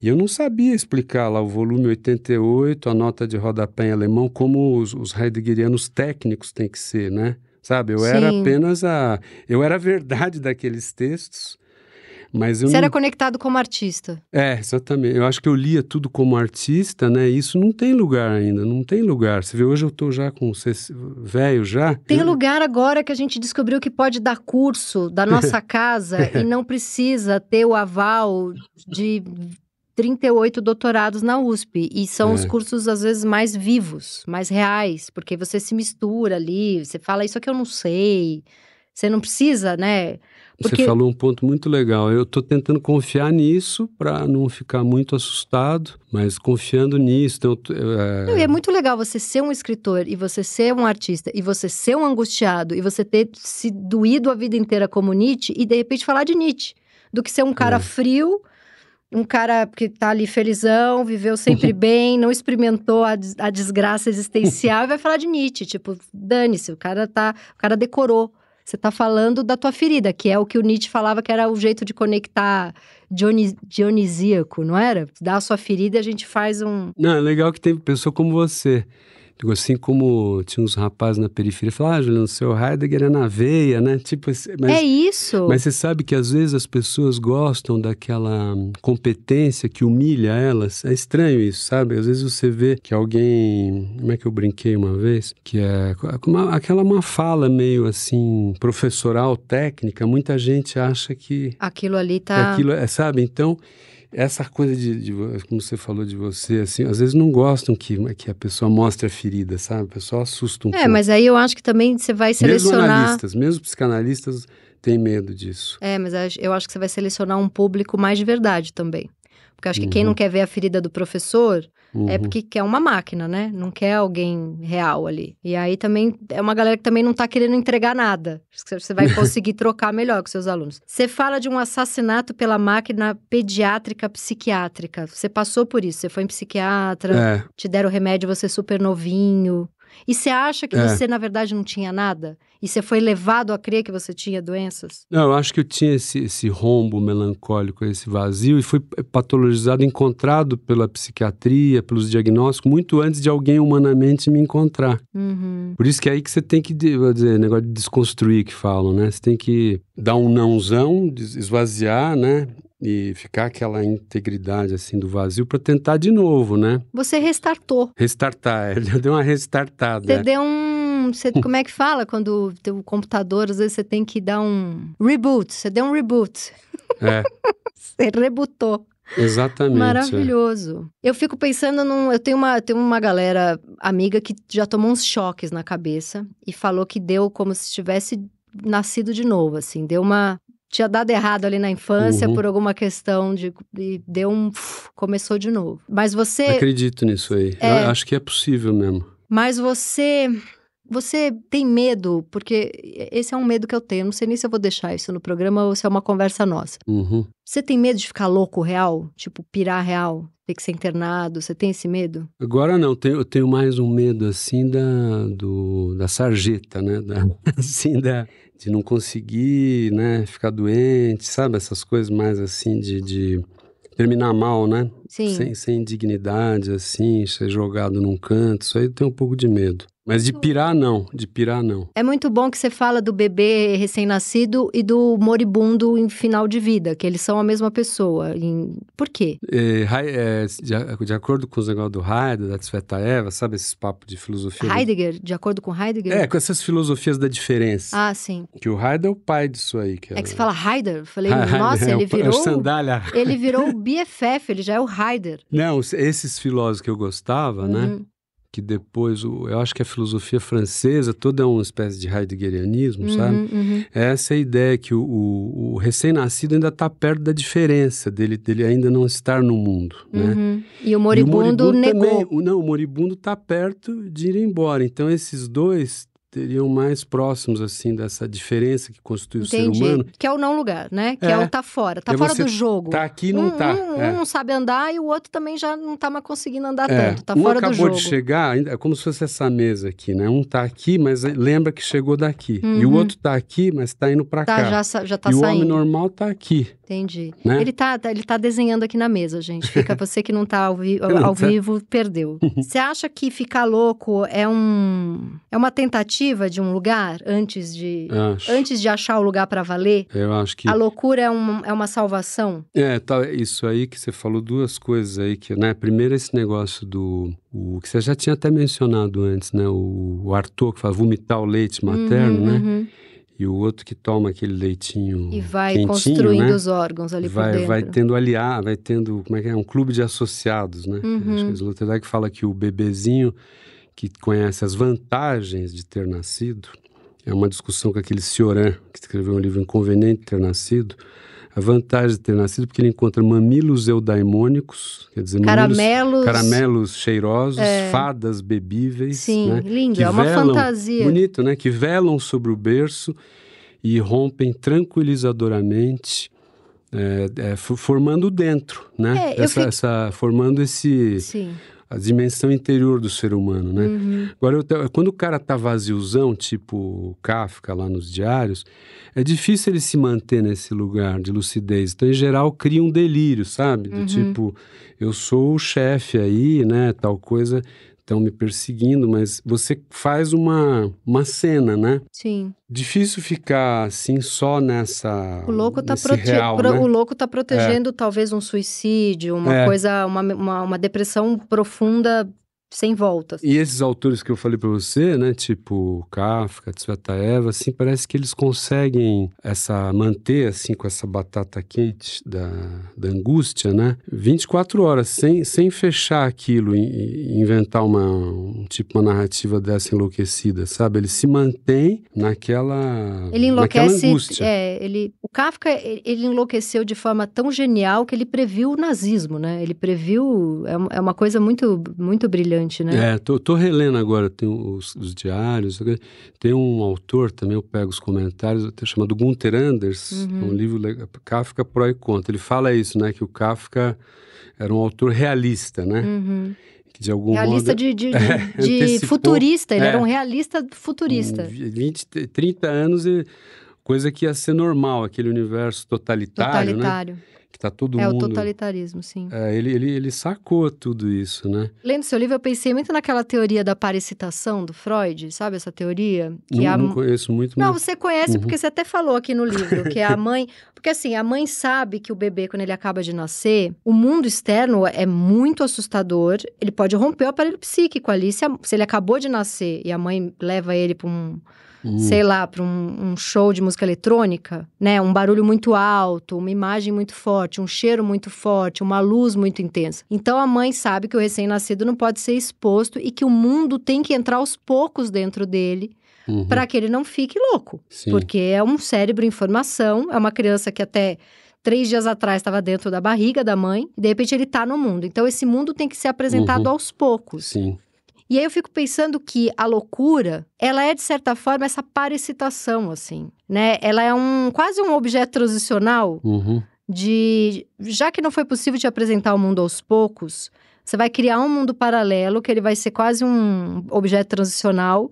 E eu não sabia explicar lá o volume 88, a nota de rodapé em alemão, como os heideggerianos técnicos têm que ser, né? Sabe, eu era apenas eu era a verdade daqueles textos, Mas você era conectado como artista. Exatamente. Eu acho que eu lia tudo como artista, né? Isso não tem lugar ainda, não tem lugar. Você vê, hoje eu tô já com velho já. Tem lugar agora que a gente descobriu que pode dar curso da nossa casa e não precisa ter o aval de 38 doutorados na USP. E são os cursos, às vezes, mais vivos, mais reais, porque você se mistura ali, você fala, isso aqui eu não sei. Você não precisa, né? Porque... Você falou um ponto muito legal. Eu estou tentando confiar nisso para não ficar muito assustado, mas confiando nisso. Então, Não, e é muito legal você ser um escritor e você ser um artista e você ser um angustiado e você ter se doído a vida inteira como Nietzsche e de repente falar de Nietzsche, do que ser um cara frio, um cara que tá ali felizão, viveu sempre bem, não experimentou a desgraça existencial e vai falar de Nietzsche. Tipo, dane-se, o cara decorou. Você tá falando da tua ferida, que é o que o Nietzsche falava que era o jeito de conectar dionisíaco, não era? Dá a sua ferida e a gente faz um... Não, é legal que tem pessoa como você. Tipo, assim como tinha uns rapazes na periferia, falavam, Juliano, o seu Heidegger é na veia, né? Tipo, mas, é isso! Mas você sabe que às vezes as pessoas gostam daquela competência que humilha elas. É estranho isso, sabe? Às vezes você vê que alguém... Como é que eu brinquei uma vez? Que é uma fala meio assim, professoral, técnica. Muita gente acha que... Aquilo ali tá... Aquilo sabe? Então... Essa coisa como você falou de você, assim, às vezes não gostam que a pessoa mostre a ferida, sabe? A pessoa assusta um pouco. Mas aí eu acho que também você vai selecionar... Mesmo psicanalistas têm medo disso. Mas eu acho que você vai selecionar um público mais de verdade também. Porque eu acho que quem não quer ver a ferida do professor é porque quer uma máquina, né? Não quer alguém real ali. E aí também é uma galera que também não tá querendo entregar nada. Você vai conseguir trocar melhor com seus alunos. Você fala de um assassinato pela máquina pediátrica psiquiátrica. Você passou por isso, você foi em psiquiatra, te deram remédio, você super novinho. E você acha que você, na verdade, não tinha nada? E você foi levado a crer que você tinha doenças? Não, eu acho que eu tinha esse rombo melancólico, esse vazio, e fui patologizado, encontrado pela psiquiatria, pelos diagnósticos, muito antes de alguém humanamente me encontrar. Por isso que é aí que você tem que, vou dizer, negócio de desconstruir que falam, né? Você tem que dar um nãozão, esvaziar, né? E ficar aquela integridade, assim, do vazio para tentar de novo, né? Você restartou. Restartar, deu uma restartada. Você deu como é que fala quando o computador, às vezes você tem que dar um reboot. Você deu um reboot. Você rebootou. Exatamente. Maravilhoso. Eu fico pensando eu tenho uma galera amiga que já tomou uns choques na cabeça e falou que deu como se tivesse nascido de novo, assim. Tinha dado errado ali na infância por alguma questão e começou de novo. Mas você... Acredito nisso aí. Eu acho que é possível mesmo. Mas você tem medo, porque esse é um medo que eu tenho. Não sei nem se eu vou deixar isso no programa ou se é uma conversa nossa. Você tem medo de ficar louco real? Tipo, pirar real? Ter que ser internado? Você tem esse medo? Agora não, eu tenho mais um medo, assim, da sarjeta, né? De não conseguir, né? Ficar doente, sabe? Essas coisas mais, assim, de terminar mal, né? Sim. Sem dignidade, assim, ser jogado num canto. Isso aí eu tenho um pouco de medo. Mas de pirar, não. É muito bom que você fala do bebê recém-nascido e do moribundo em final de vida, que eles são a mesma pessoa. Por quê? De acordo com os negócios do Heidegger, da Tsvetaeva, sabe esses papos de filosofia? Heidegger? De acordo com Heidegger? Com essas filosofias da diferença. Ah, sim. Que o Heidegger é o pai disso aí. É que você fala Heidegger? Eu falei, nossa, ele virou... sandália. Ele virou o BFF, ele já é o Heidegger. Não, esses filósofos que eu gostava, né? Que depois, eu acho que a filosofia francesa toda é uma espécie de heideggerianismo, sabe? Essa é a ideia que o recém-nascido ainda está perto da diferença dele ainda não estar no mundo, né? E o moribundo negou. Também, o moribundo está perto de ir embora. Então, esses dois teriam mais próximos, assim, dessa diferença que constitui o ser humano. Que é o não lugar, né? Que é o tá fora. Tá fora do jogo. Tá aqui e não tá. Um não sabe andar e o outro também já não tá mais conseguindo andar tanto. Tá fora do jogo. Acabou de chegar, é como se fosse essa mesa aqui, né? Um tá aqui, mas lembra que chegou daqui. E o outro tá aqui, mas tá indo pra cá. Já tá saindo. E o saindo. homem normal tá aqui. Entendi. Né? Ele tá desenhando aqui na mesa, gente. Você que não tá ao vivo, perdeu. Você acha que ficar louco é uma tentativa definitiva de um lugar antes de achar o lugar para valer? Eu acho que... A loucura é uma salvação? Tá, isso aí que você falou, duas coisas aí, que, né? Primeiro, esse negócio que você já tinha até mencionado antes, né? O Arthur, que fala vomitar o leite materno, né? E o outro que toma aquele leitinho e vai quentinho, construindo, né? os órgãos ali por dentro. Vai tendo, como é que é? Um clube de associados, né? Acho que o Sloterdijk fala que o bebezinho que conhece as vantagens de ter nascido, é uma discussão com aquele Cioran, que escreveu um livro Inconveniente de Ter Nascido, a vantagem de ter nascido porque ele encontra mamilos eudaimônicos, quer dizer, caramelos cheirosos, fadas bebíveis. Sim, né? lindo, é uma fantasia. Bonito, né? Que velam sobre o berço e rompem tranquilizadoramente, formando dentro, né? Formando a dimensão interior do ser humano, né? Agora, quando o cara tá vaziozão, tipo Kafka lá nos diários, é difícil ele se manter nesse lugar de lucidez. Então, em geral, cria um delírio, sabe? Do tipo, eu sou o chefe aí, né? Tal coisa, estão me perseguindo, mas você faz uma cena, né? Sim. Difícil ficar assim só nessa... O louco tá né? O louco tá protegendo talvez um suicídio, uma coisa, uma depressão profunda sem voltas. E esses autores que eu falei para você, né, tipo Kafka, Tsvetaeva, assim, parece que eles conseguem manter, assim, com essa batata quente da angústia, né, 24 horas, sem fechar aquilo e inventar uma narrativa dessa enlouquecida, sabe? Ele se mantém naquela angústia. O Kafka, ele enlouqueceu de forma tão genial que ele previu o nazismo, né? Ele previu, é uma coisa muito, muito brilhante. Né? Tô relendo agora, tem os diários, tem um autor também, eu pego os comentários, chamado Gunther Anders, um livro Kafka Pró e Contra. Ele fala isso, né, que o Kafka era um autor realista, né? Que de algum realista modo, de futurista, ele era um realista futurista. 20, 30 anos, coisa que ia ser normal, aquele universo totalitário. Né? Que tá todo mundo... o totalitarismo, sim. Ele sacou tudo isso, né? Lendo seu livro, eu pensei muito naquela teoria da parasitação do Freud, sabe essa teoria? Não conheço muito. Não, você conhece porque você até falou aqui no livro, que é a mãe... Porque assim, a mãe sabe que o bebê, quando ele acaba de nascer, o mundo externo é muito assustador, ele pode romper o aparelho psíquico ali, se ele acabou de nascer e a mãe leva ele para sei lá, para um show de música eletrônica, né? Um barulho muito alto, uma imagem muito forte, um cheiro muito forte, uma luz muito intensa. Então, a mãe sabe que o recém-nascido não pode ser exposto e que o mundo tem que entrar aos poucos dentro dele para que ele não fique louco. Sim. Porque é um cérebro em formação, é uma criança que até 3 dias atrás estava dentro da barriga da mãe, e de repente ele está no mundo. Então, esse mundo tem que ser apresentado aos poucos. Sim. E aí eu fico pensando que a loucura, ela é, de certa forma, essa parasitação, assim, né? Ela é quase um objeto transicional já que não foi possível te apresentar o mundo aos poucos, você vai criar um mundo paralelo, que ele vai ser quase um objeto transicional,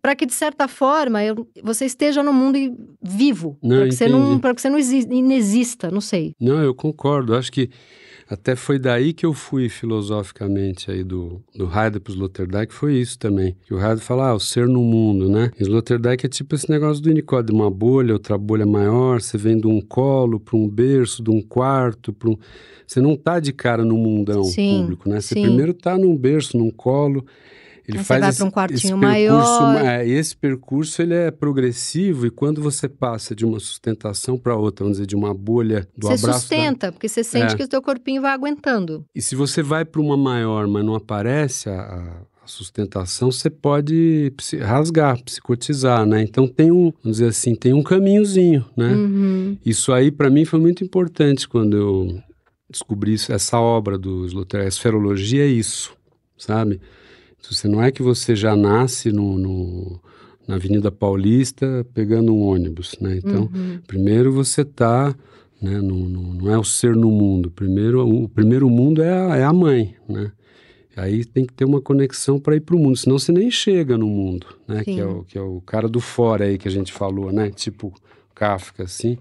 para que, de certa forma, você esteja no mundo vivo, para que você não inexista, não sei. Não, eu concordo, acho que até foi daí que eu fui filosoficamente aí do Heidegger para o Sloterdijk, foi isso também. Que o Heidegger fala, o ser no mundo, né? E o Sloterdijk é tipo esse negócio do Winnicott, de uma bolha, outra bolha maior, você vem de um colo para um berço, de um quarto para um... Você não tá de cara no mundão público, né? Você primeiro tá num berço, num colo... Ele faz você vai para um quartinho maior. Esse percurso ele é progressivo e quando você passa de uma sustentação para outra, vamos dizer, de uma bolha do abraço... Você sustenta, porque você sente que o teu corpinho vai aguentando. E se você vai para uma maior, mas não aparece a sustentação, você pode rasgar, psicotizar, né? Então vamos dizer assim, tem um caminhozinho, né? Isso aí para mim foi muito importante quando eu descobri essa obra do Sloterdijk. A esferologia é isso, sabe? Você não é que você já nasce na Avenida Paulista pegando um ônibus, né? Então, primeiro você tá, né? Não é o ser no mundo. O primeiro mundo é a mãe, né? Aí tem que ter uma conexão para ir para o mundo, senão você nem chega no mundo, né? Que é o cara do fora aí que a gente falou, né? Tipo Kafka, assim.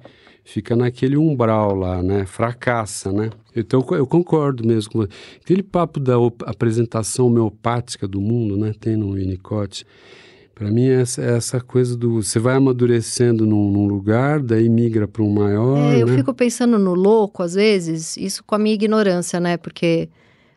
Fica naquele umbral lá, né? Fracassa, né? Então, eu concordo mesmo com você. Aquele papo da apresentação homeopática do mundo, né? Tem no Winnicott. Para mim, essa coisa do... Você vai amadurecendo num lugar, daí migra para um maior, eu né? fico pensando no louco, às vezes, isso com a minha ignorância, né? Porque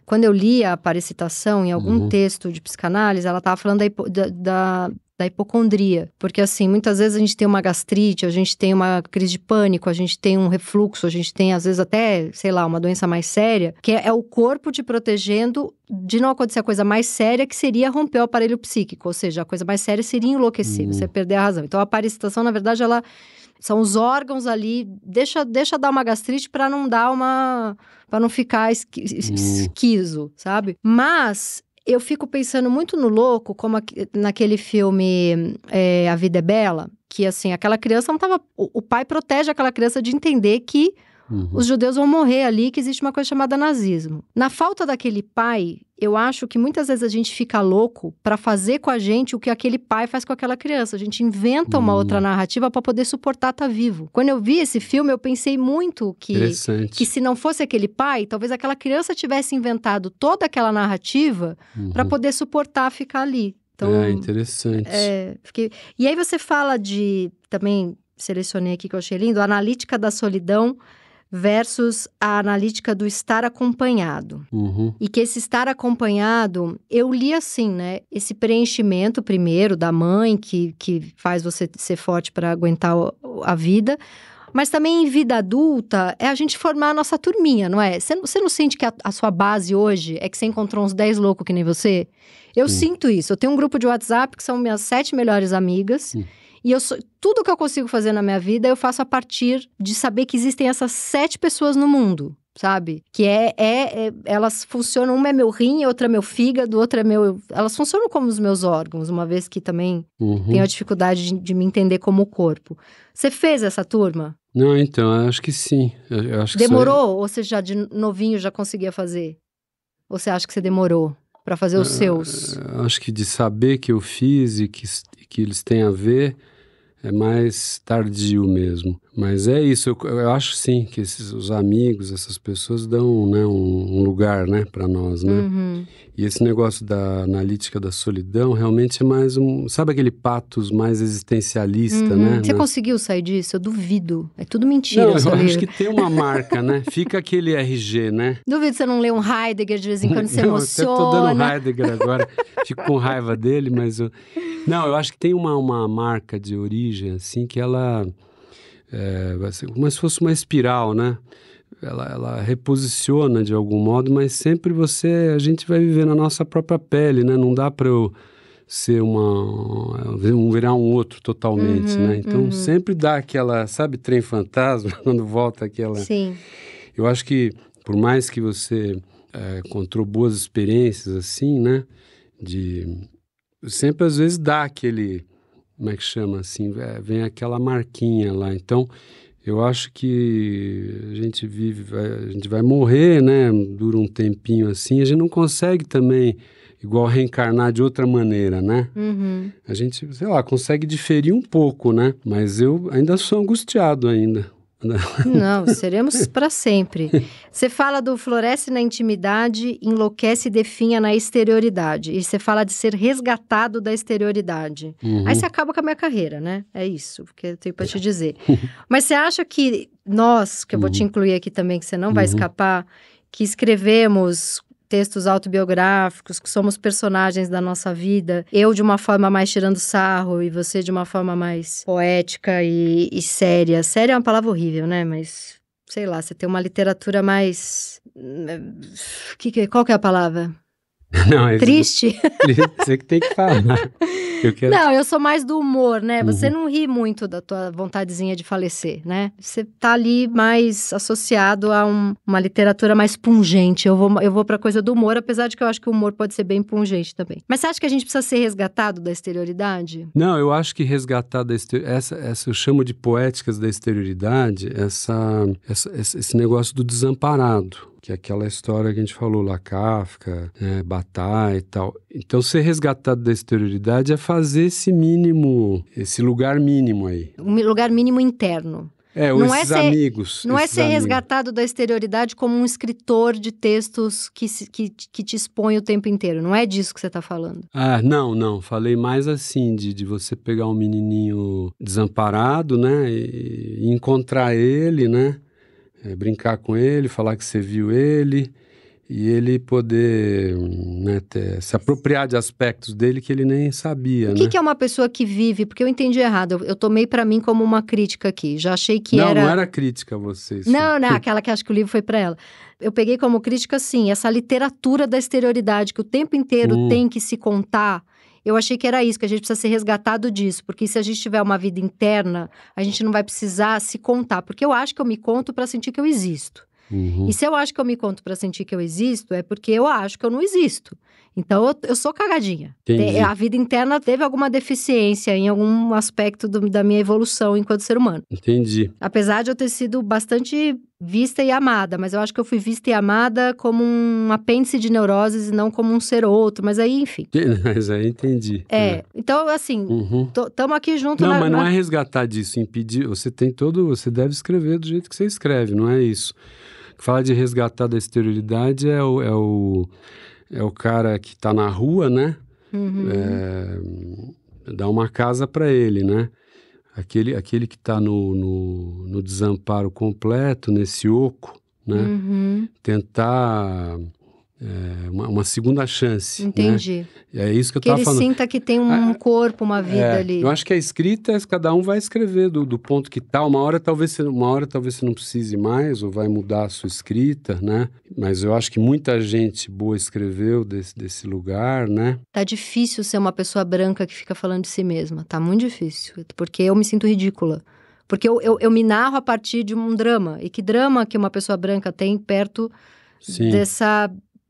quando eu li a parasitação em algum texto de psicanálise, ela estava falando da hipocondria. Porque, assim, muitas vezes a gente tem uma gastrite, a gente tem uma crise de pânico, a gente tem um refluxo, a gente tem, às vezes, até, sei lá, uma doença mais séria, que é o corpo te protegendo de não acontecer a coisa mais séria, que seria romper o aparelho psíquico. Ou seja, a coisa mais séria seria enlouquecer, você perder a razão. Então, a parasitação, na verdade, ela... São os órgãos ali, deixa dar uma gastrite para não dar para não ficar esquizo, sabe? Mas eu fico pensando muito no louco, como naquele filme A Vida é Bela, que assim, aquela criança não tava... O pai protege aquela criança de entender que os judeus vão morrer ali, que existe uma coisa chamada nazismo. Na falta daquele pai, eu acho que muitas vezes a gente fica louco para fazer com a gente o que aquele pai faz com aquela criança. A gente inventa uma outra narrativa para poder suportar estar vivo. Quando eu vi esse filme, eu pensei muito que se não fosse aquele pai, talvez aquela criança tivesse inventado toda aquela narrativa para poder suportar ficar ali. Então, interessante. E aí você fala também selecionei aqui que eu achei lindo, a analítica da solidão versus a analítica do estar acompanhado. E que esse estar acompanhado, eu li assim, né? Esse preenchimento primeiro da mãe, que faz você ser forte para aguentar a vida, mas também em vida adulta, é a gente formar a nossa turminha, não é? Você não sente que a sua base hoje é que você encontrou uns 10 loucos que nem você? Eu sinto isso. Eu tenho um grupo de WhatsApp que são minhas 7 melhores amigas. E tudo que eu consigo fazer na minha vida, eu faço a partir de saber que existem essas 7 pessoas no mundo, sabe? Que elas funcionam, uma é meu rim, outra é meu fígado, outra é meu... Elas funcionam como os meus órgãos, uma vez que também tenho a dificuldade de me entender como corpo. Você fez essa turma? Não, então, eu acho que sim. Eu acho que demorou? Ou você já de novinho já conseguia fazer? Ou você acha que você demorou para fazer os seus? Eu acho que de saber que eu fiz e que eles têm a ver... É mais tardio mesmo. Mas é isso, eu acho sim que os amigos, essas pessoas dão, né, um lugar, né, para nós, né? E esse negócio da analítica da solidão realmente é mais sabe aquele patos mais existencialista, né? Você conseguiu sair disso? Eu duvido. É tudo mentira. Não, eu acho que tem uma marca, né? Fica aquele RG, né? Duvido você não ler um Heidegger de vez em quando, você emociona. Eu até tô dando Heidegger agora, fico com raiva dele, mas... Não, eu acho que tem uma marca de origem, assim, que ela vai ser como se fosse uma espiral, né? Ela reposiciona de algum modo, mas sempre a gente vai viver na nossa própria pele, né? Não dá para eu ser virar um outro totalmente, né? Então, sempre dá aquela, sabe, trem fantasma, quando volta aquela... Sim. Eu acho que, por mais que você encontrou boas experiências, assim, né? Sempre, às vezes, dá aquele... Como é que chama, assim? Vem aquela marquinha lá. Então, eu acho que a gente vai morrer, né? Dura um tempinho assim. A gente não consegue também, igual, reencarnar de outra maneira, né? A gente, sei lá, consegue diferir um pouco, né? Mas eu ainda sou angustiado ainda. Não, seremos para sempre. Você fala do floresce na intimidade, enlouquece e definha na exterioridade. E você fala de ser resgatado da exterioridade. Aí você acaba com a minha carreira, né? É isso, porque eu tenho para te dizer. Mas você acha que nós, que eu vou te incluir aqui também, que você não vai escapar, que escrevemos textos autobiográficos, que somos personagens da nossa vida, eu de uma forma mais tirando sarro e você de uma forma mais poética e séria. Séria é uma palavra horrível, né? Mas, sei lá, você tem uma literatura mais... Qual que é a palavra? Não, triste? Você que tem que falar. Não, eu sou mais do humor, né? Você não ri muito da tua vontadezinha de falecer, né? Você tá ali mais associado a uma literatura mais pungente. Eu vou pra coisa do humor, apesar de que eu acho que o humor pode ser bem pungente também. Mas você acha que a gente precisa ser resgatado da exterioridade? Não, eu acho que resgatar essa eu chamo de poéticas da exterioridade, esse negócio do desamparado. Que é aquela história que a gente falou lá, Kafka, Bataille e tal. Então, ser resgatado da exterioridade é fazer esse lugar mínimo aí. Um lugar mínimo interno. ou esses amigos. Não é ser resgatado da exterioridade como um escritor de textos que te expõe o tempo inteiro. Não é disso que você está falando. Não. Falei mais assim, de você pegar um menininho desamparado, né? E encontrar ele, né? Brincar com ele, falar que você viu ele... E ele poder, né, se apropriar de aspectos dele que ele nem sabia, O que é uma pessoa que vive? Porque eu entendi errado. Eu tomei pra mim como uma crítica aqui. Já achei que era... Não era crítica a você. Não, aquela que acha que o livro foi pra ela. Eu peguei como crítica, sim, essa literatura da exterioridade que o tempo inteiro tem que se contar. Eu achei que era isso, que a gente precisa ser resgatado disso. Porque se a gente tiver uma vida interna, a gente não vai precisar se contar. Porque eu acho que eu me conto pra sentir que eu existo. E se eu acho que eu me conto pra sentir que eu existo, é porque eu acho que eu não existo. Então, eu sou cagadinha. A vida interna teve alguma deficiência em algum aspecto da minha evolução enquanto ser humano. Entendi. Apesar de eu ter sido bastante vista e amada, mas eu acho que eu fui vista e amada como um apêndice de neuroses e não como um ser outro, mas aí, enfim. Mas aí entendi. Então, assim, estamos aqui junto mas não é resgatar disso, impedir. Você deve escrever do jeito que você escreve, não é isso. Falar de resgatar da exterioridade é o cara que está na rua, né? Dá uma casa para ele, né? Aquele que está no desamparo completo, nesse oco, né? Tentar uma segunda chance. Entendi. Né? É isso que eu estava falando. Que ele sinta que tem um corpo, uma vida ali. Eu acho que a escrita, cada um vai escrever do ponto que está. Uma hora talvez você não precise mais, ou vai mudar a sua escrita, né? Mas eu acho que muita gente boa escreveu desse lugar, né? Tá difícil ser uma pessoa branca que fica falando de si mesma. Tá muito difícil, porque eu me sinto ridícula. Porque eu me narro a partir de um drama. E que drama que uma pessoa branca tem perto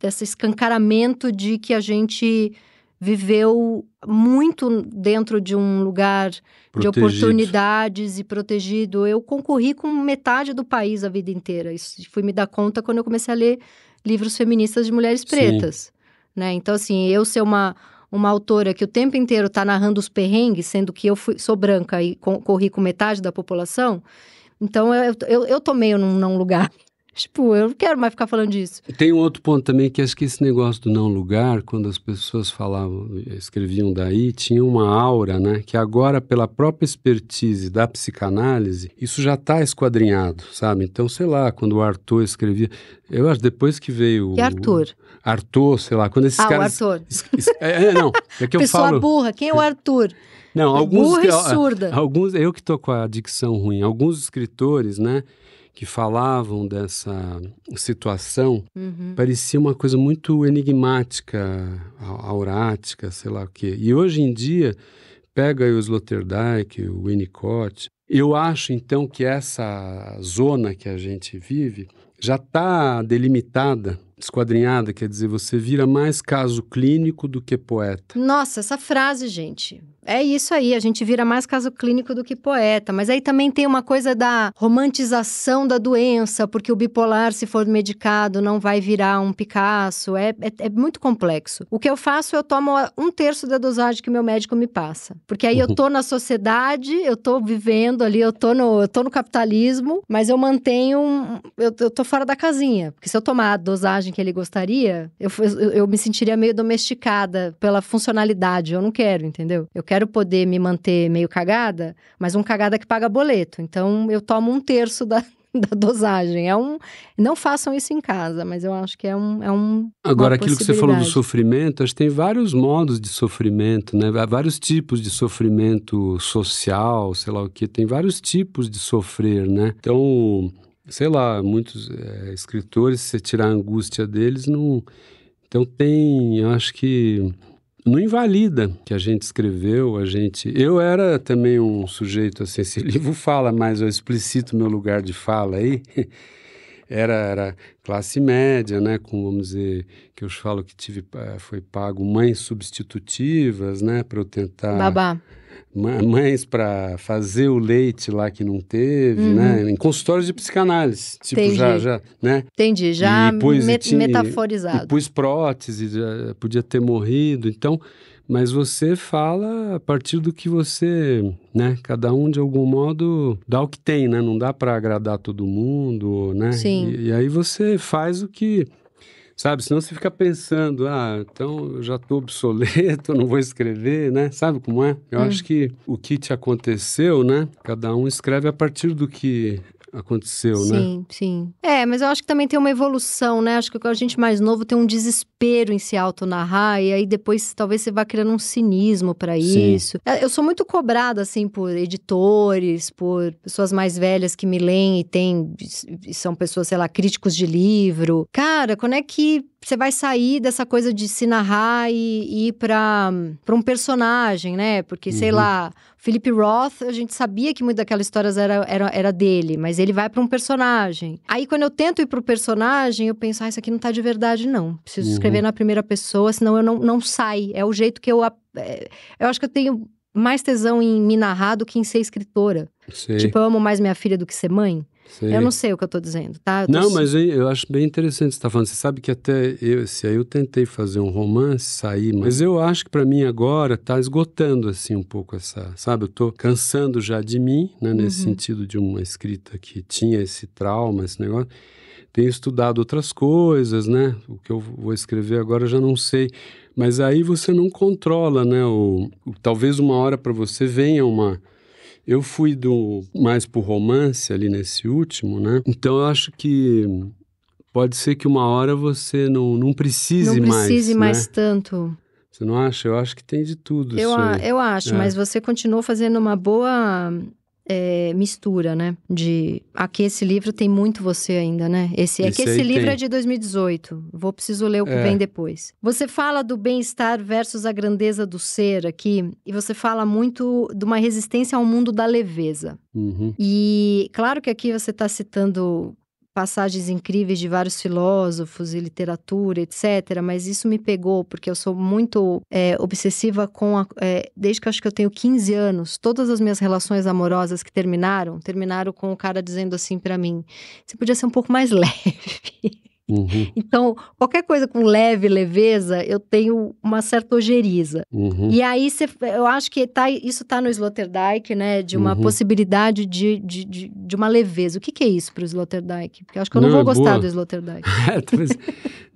desse escancaramento de que a gente viveu muito dentro de um lugar de oportunidades e protegido. Eu concorri com metade do país a vida inteira. Isso fui me dar conta quando eu comecei a ler livros feministas de mulheres pretas. Né? Então, assim, eu ser uma autora que o tempo inteiro está narrando os perrengues, sendo que sou branca e corri com metade da população, então eu tomei num lugar. Tipo, eu não quero mais ficar falando disso. Tem um outro ponto também, que acho que esse negócio do não lugar, quando as pessoas escreviam daí, tinha uma aura, né? Que agora, pela própria expertise da psicanálise, isso já está esquadrinhado, sabe? Então, sei lá, quando o Arthur escrevia... Eu acho, depois que veio... Que Arthur? Arthur, sei lá, quando esses caras... o Arthur. Não, é que eu Pessoa falo... burra, quem é o Arthur? Não, burra e surda. Eu que tô com a dicção ruim. Alguns escritores, né? Que falavam dessa situação, parecia uma coisa muito enigmática, aurática, sei lá o quê. E hoje em dia, pega aí o Sloterdijk, o Winnicott. Eu acho, então, que essa zona que a gente vive já está delimitada, esquadrinhada, quer dizer, você vira mais caso clínico do que poeta. Nossa, essa frase, gente... É isso aí, a gente vira mais caso clínico do que poeta. Mas aí também tem uma coisa da romantização da doença, porque o bipolar, se for medicado, não vai virar um Picasso. É muito complexo. O que eu faço, eu tomo 1/3 da dosagem que meu médico me passa. Porque aí eu tô na sociedade, eu tô vivendo ali, eu tô no capitalismo, mas eu mantenho... Eu tô fora da casinha. Porque se eu tomar a dosagem que ele gostaria, eu me sentiria meio domesticada pela funcionalidade. Eu não quero, entendeu? Eu quero poder me manter meio cagada, mas um cagada que paga boleto. Então, eu tomo 1/3 da dosagem. Não façam isso em casa, mas eu acho que é um Agora, aquilo que você falou do sofrimento, acho que tem vários modos de sofrimento, né? Vários tipos de sofrimento social, sei lá o quê. Tem vários tipos de sofrer, né? Então, sei lá, muitos escritores, se você tirar a angústia deles, não... Então, eu acho que... Não invalida que a gente escreveu, Eu era também um sujeito, assim, esse livro fala, mas eu explicito meu lugar de fala aí, era classe média, né, com, vamos dizer, que eu falo que foi pago mães substitutivas, né, para eu tentar... Babá. Mães para fazer o leite lá que não teve, né? Em consultórios de psicanálise. Tipo, entendi. já, né? Entendi, já metaforizado. E pus prótese, já podia ter morrido. Então, Mas você fala a partir do que você, né? Cada um, de algum modo, dá o que tem, né? Não dá para agradar todo mundo, né? Sim. E aí você faz o que... Sabe, senão você fica pensando, então eu já estou obsoleto, eu não vou escrever, né? Sabe como é? Eu acho que o que te aconteceu, né? Cada um escreve a partir do que aconteceu, né? Sim, sim. Mas eu acho que também tem uma evolução, né? Acho que a gente mais novo tem um desespero em se auto-narrar, e aí depois talvez você vá criando um cinismo pra isso. Eu sou muito cobrada, assim, por editores, por pessoas mais velhas que me leem e são pessoas, sei lá, críticos de livro. Cara, quando é que você vai sair dessa coisa de se narrar e ir pra um personagem, né? Porque, sei lá, Philip Roth, a gente sabia que muitas daquelas histórias era dele, mas ele vai pra um personagem. Aí, quando eu tento ir pro personagem, eu penso, isso aqui não tá de verdade, não. Preciso escrever na primeira pessoa, senão eu não sai. É o jeito que eu acho que eu tenho mais tesão em me narrar do que em ser escritora. Sei. Tipo, eu amo mais minha filha do que ser mãe. Sei. Eu não sei o que eu tô dizendo, tá? Não, mas eu acho bem interessante você estar falando. Você sabe que até eu tentei fazer um romance, sair, mas eu acho que para mim agora tá esgotando, assim, um pouco essa... Sabe, eu tô cansando já de mim, né? Nesse sentido de uma escrita que tinha esse trauma, esse negócio. Tenho estudado outras coisas, né? O que eu vou escrever agora eu já não sei. Mas aí você não controla, né? Talvez uma hora para você venha uma... Eu fui mais pro romance ali nesse último, né? Então eu acho que pode ser que uma hora você não precise mais, não precise mais né? tanto. Você não acha? Eu acho que tem de tudo isso aí. Eu acho, mas você continuou fazendo uma boa mistura, né? Aqui esse livro tem muito você ainda, né? Esse livro é de 2018. Preciso ler o que vem depois. Você fala do bem-estar versus a grandeza do ser aqui, e você fala muito de uma resistência ao mundo da leveza. E claro que aqui você está citando passagens incríveis de vários filósofos e literatura, etc. Mas isso me pegou, porque eu sou muito obsessiva desde que eu acho que eu tenho 15 anos. Todas as minhas relações amorosas que terminaram com o cara dizendo assim pra mim: você podia ser um pouco mais leve. Então, qualquer coisa com leveza, eu tenho uma certa ojeriza. E aí, eu acho que isso tá no Sloterdijk, né? De uma possibilidade de uma leveza. O que é isso pro Sloterdijk? Porque eu acho que eu não vou gostar do Sloterdijk.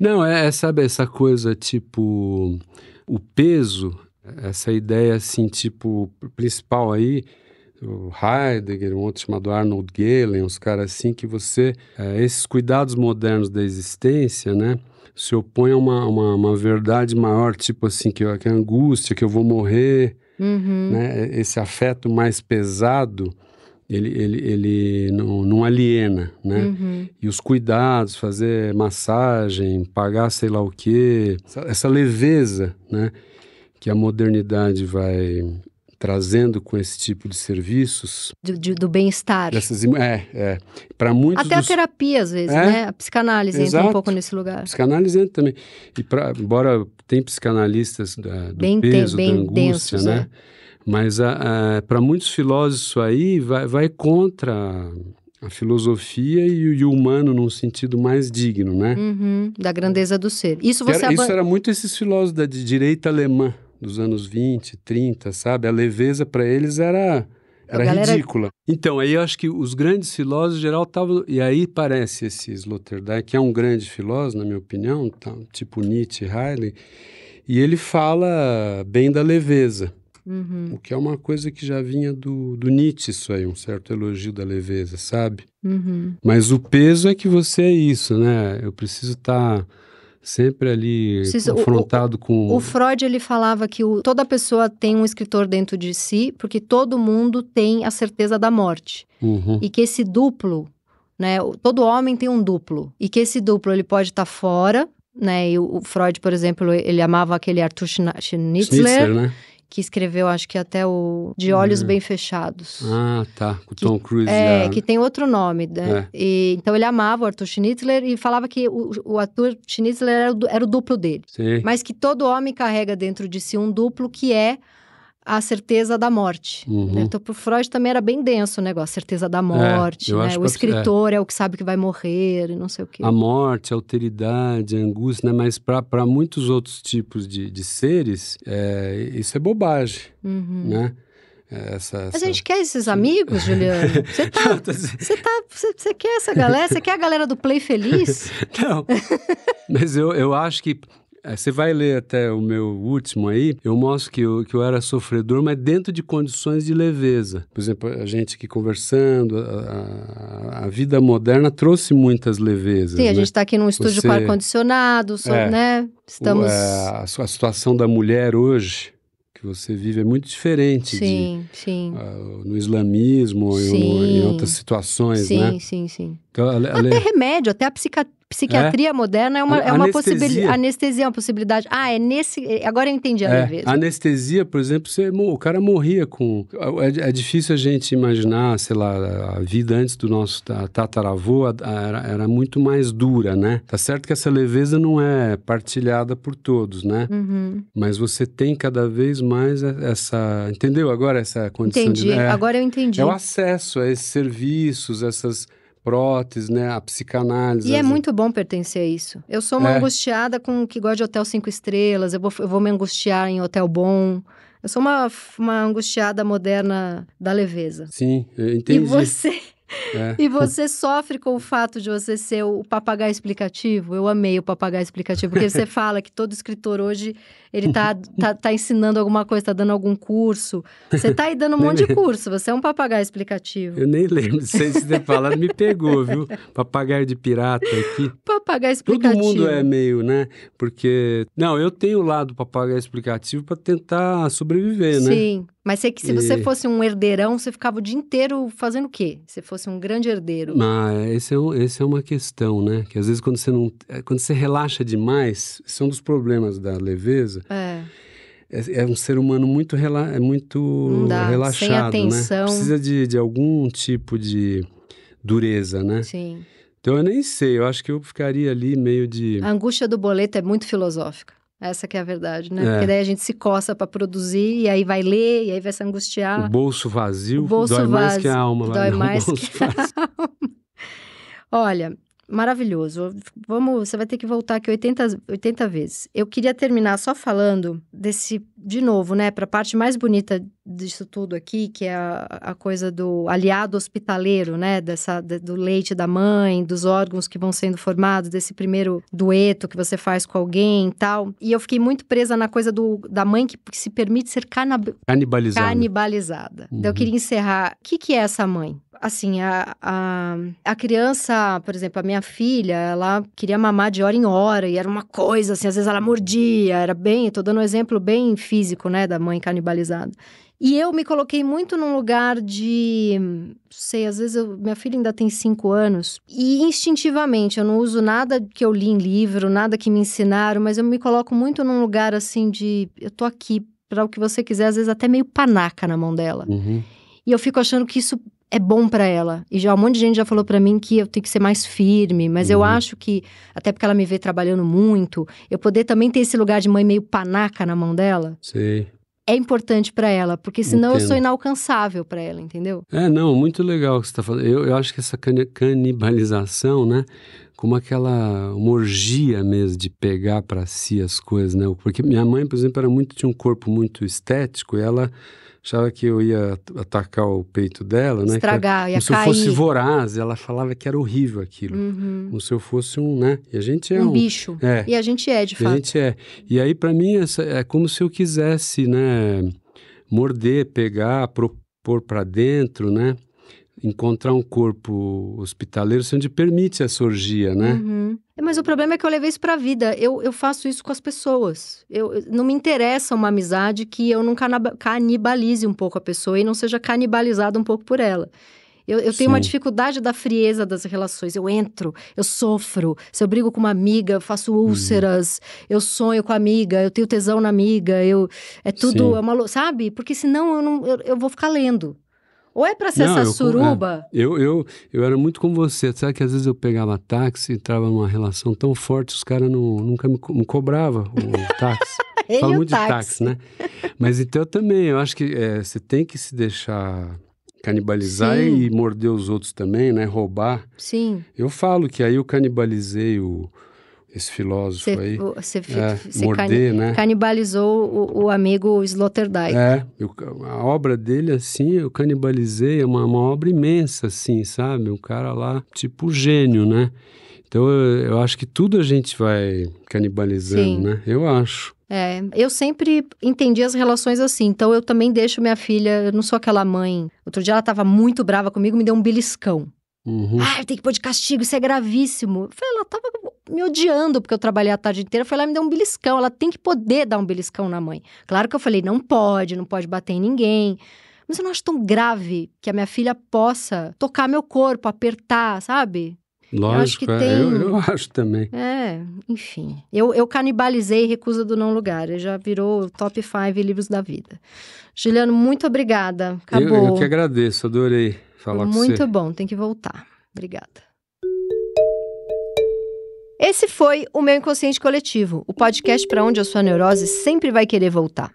Não, sabe, essa coisa, tipo, o peso, essa ideia, assim, tipo, principal aí, o Heidegger, um outro chamado Arnold Gehlen, uns caras assim, que esses cuidados modernos da existência, né, se opõem a uma verdade maior, tipo assim, que a angústia, que eu vou morrer, né, esse afeto mais pesado, ele não aliena, né, e os cuidados, fazer massagem, pagar sei lá o quê, essa leveza, né, que a modernidade vai trazendo com esse tipo de serviços. Do bem-estar. Para muitos até a terapia, às vezes, né? A psicanálise entra um pouco nesse lugar. A psicanálise entra também. E embora tem psicanalistas do peso, da angústia, densos, né? Mas para muitos filósofos isso aí vai contra a filosofia e o humano num sentido mais digno, né? Da grandeza do ser. Isso era muito esses filósofos da direita alemã, dos anos 20, 30, sabe? A leveza para eles era ridícula. Então, aí eu acho que os grandes filósofos, em geral, estavam... E aí parece esse Sloterdijk, que é um grande filósofo, na minha opinião, tipo Nietzsche, Heidegger, e ele fala bem da leveza. O que é uma coisa que já vinha do Nietzsche, isso aí, um certo elogio da leveza, sabe? Mas o peso é que você é isso, né? Eu preciso estar... sempre ali confrontado com... O Freud, ele falava que toda pessoa tem um escritor dentro de si, porque todo mundo tem a certeza da morte. E que esse duplo, né? Todo homem tem um duplo. E que esse duplo, ele pode estar fora, né? E o Freud, por exemplo, ele amava aquele Arthur Schnitzler, né? Que escreveu, acho que até o De Olhos Bem Fechados. Ah, tá. Com o Tom Cruise. Que tem outro nome, né? Então ele amava o Arthur Schnitzler e falava que o Arthur Schnitzler era o duplo dele. Sim. Mas que todo homem carrega dentro de si um duplo que é a certeza da morte. Né? Então, pro Freud também era bem denso o negócio, a certeza da morte, né? O escritor é o que sabe que vai morrer e não sei o quê. A morte, a alteridade, a angústia, né? Mas para muitos outros tipos de seres, isso é bobagem, né? A gente quer esses amigos, Juliano? Você quer essa galera? Você quer a galera do Play Feliz? Não, mas eu acho que você vai ler até o meu último aí, eu mostro que eu era sofredor, mas dentro de condições de leveza. Por exemplo, a gente aqui conversando, a vida moderna trouxe muitas levezas. Sim, a gente está aqui num estúdio com ar-condicionado, né? Estamos... A situação da mulher hoje, que você vive, é muito diferente no islamismo ou em outras situações, né? Sim. Então, até remédio, até a psiquiatria moderna é uma possibilidade. Anestesia é uma possibilidade. Agora eu entendi a leveza. Anestesia, por exemplo, o cara morria com... É difícil a gente imaginar, sei lá, a vida antes do nosso tataravô era muito mais dura, né? Tá certo que essa leveza não é partilhada por todos, né? Mas você tem cada vez mais essa... Entendeu agora essa condição? Entendi, agora eu entendi. É o acesso a esses serviços, essas... próteses, né? A psicanálise. E é muito bom pertencer a isso. Eu sou uma angustiada que gosta de hotel 5 estrelas, eu vou me angustiar em hotel bom. Eu sou uma angustiada moderna da leveza. Sim, eu entendi. E você sofre com o fato de você ser o papagaio explicativo? Eu amei o papagaio explicativo, porque você fala que todo escritor hoje, ele tá ensinando alguma coisa, tá dando algum curso. Você tá aí dando um monte de curso, você é um papagaio explicativo. Eu nem lembro, se você ter falado, me pegou, viu? Papagaio de pirata aqui. Papagaio explicativo. Todo mundo é meio, né? Porque, não, eu tenho o lado papagaio explicativo para tentar sobreviver, né? Sim. Mas se você fosse um herdeirão, você ficava o dia inteiro fazendo o quê? Se fosse um grande herdeiro. Essa é uma questão, né? Que às vezes quando você relaxa demais, esse é um dos problemas da leveza. É um ser humano muito relaxado, sem atenção, né? Precisa de algum tipo de dureza, né? Sim. Então eu nem sei, eu acho que eu ficaria ali meio de... A angústia do boleto é muito filosófica. Essa que é a verdade, né? Porque daí a gente se coça para produzir, e aí vai ler, e aí vai se angustiar. O bolso vazio dói mais que a alma. Dói mais que a alma. Olha, maravilhoso. Você vai ter que voltar aqui 80 vezes. Eu queria terminar só falando de novo, né? Para a parte mais bonita disso tudo aqui, que é a coisa do aliado hospitaleiro, né? Do leite da mãe, dos órgãos que vão sendo formados, desse primeiro dueto que você faz com alguém e tal. E eu fiquei muito presa na coisa da mãe que se permite ser canibalizada. Então eu queria encerrar. O que é essa mãe? Assim, a criança, por exemplo, a minha filha, ela queria mamar de hora em hora, e era uma coisa, assim, às vezes ela mordia, tô dando um exemplo bem físico, né, da mãe canibalizada. E eu me coloquei muito num lugar de, às vezes minha filha ainda tem 5 anos, e instintivamente, eu não uso nada que eu li em livro, nada que me ensinaram, mas eu me coloco muito num lugar, assim, eu tô aqui para o que você quiser, às vezes até meio panaca na mão dela. E eu fico achando que isso é bom pra ela. E um monte de gente já falou pra mim que eu tenho que ser mais firme. Mas eu acho que, até porque ela me vê trabalhando muito, eu poder também ter esse lugar de mãe meio panaca na mão dela. Sim. É importante pra ela, porque senão eu sou inalcançável pra ela, entendeu? Não, muito legal o que você tá falando. Eu acho que essa canibalização, né? Como uma orgia mesmo de pegar pra si as coisas, né? Porque minha mãe, por exemplo, tinha um corpo muito estético, e ela achava que eu ia atacar o peito dela, né? Estragar, ia cair. Como se eu fosse voraz, ela falava que era horrível aquilo. Como se eu fosse né? E a gente é um bicho. E a gente é, de fato. A gente é. E aí, pra mim, é como se eu quisesse, né? Morder, pegar, pôr pra dentro, né? Encontrar um corpo hospitaleiro, onde permite essa orgia, né? Mas o problema é que eu levei isso pra vida. Eu faço isso com as pessoas. Não me interessa uma amizade que eu não canibalize um pouco a pessoa e não seja canibalizada um pouco por ela. Eu tenho uma dificuldade da frieza das relações. Eu entro, eu sofro. Se eu brigo com uma amiga, eu faço úlceras. Eu sonho com a amiga, eu tenho tesão na amiga. É tudo, sabe? Porque senão eu vou ficar lendo. Ou é pra ser essa suruba? Eu era muito com você. Sabe que às vezes eu pegava táxi, entrava numa relação tão forte, os caras nunca me cobravam o táxi. Falo muito de táxi, né? Mas então também, eu acho que você tem que se deixar canibalizar e morder os outros também, né? Roubar. Sim. Eu falo que aí eu canibalizei esse filósofo aí. Você morder, né? Canibalizou o amigo Sloterdijk. A obra dele, assim, eu canibalizei, é uma obra imensa, assim, sabe? Um cara lá, tipo gênio, né? Então, eu acho que tudo a gente vai canibalizando, né? Eu acho. Eu sempre entendi as relações assim, então eu também deixo minha filha, eu não sou aquela mãe. Outro dia ela estava muito brava comigo, me deu um beliscão. Eu tenho que pôr de castigo, isso é gravíssimo. Eu falei, ela tava me odiando porque eu trabalhei a tarde inteira. Eu falei, ela me deu um beliscão, ela tem que poder dar um beliscão na mãe. Claro que eu falei, não pode bater em ninguém. Mas eu não acho tão grave que a minha filha possa tocar meu corpo, apertar, sabe? Lógico, eu acho também. Enfim. Eu canibalizei Recusa do Não Lugar. Já virou top 5 livros da vida. Juliano, muito obrigada. Acabou. Eu que agradeço, adorei falar com você. Muito bom, tem que voltar. Obrigada. Esse foi o Meu Inconsciente Coletivo, o podcast para onde a sua neurose sempre vai querer voltar.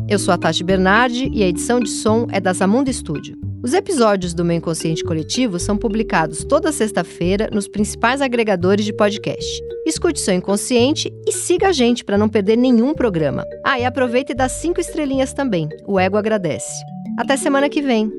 Eu sou a Tati Bernardi e a edição de som é da Zamundo Studio. Os episódios do Meu Inconsciente Coletivo são publicados toda sexta-feira nos principais agregadores de podcast. Escute seu inconsciente e siga a gente para não perder nenhum programa. E aproveita e dá 5 estrelinhas também. O ego agradece. Até semana que vem.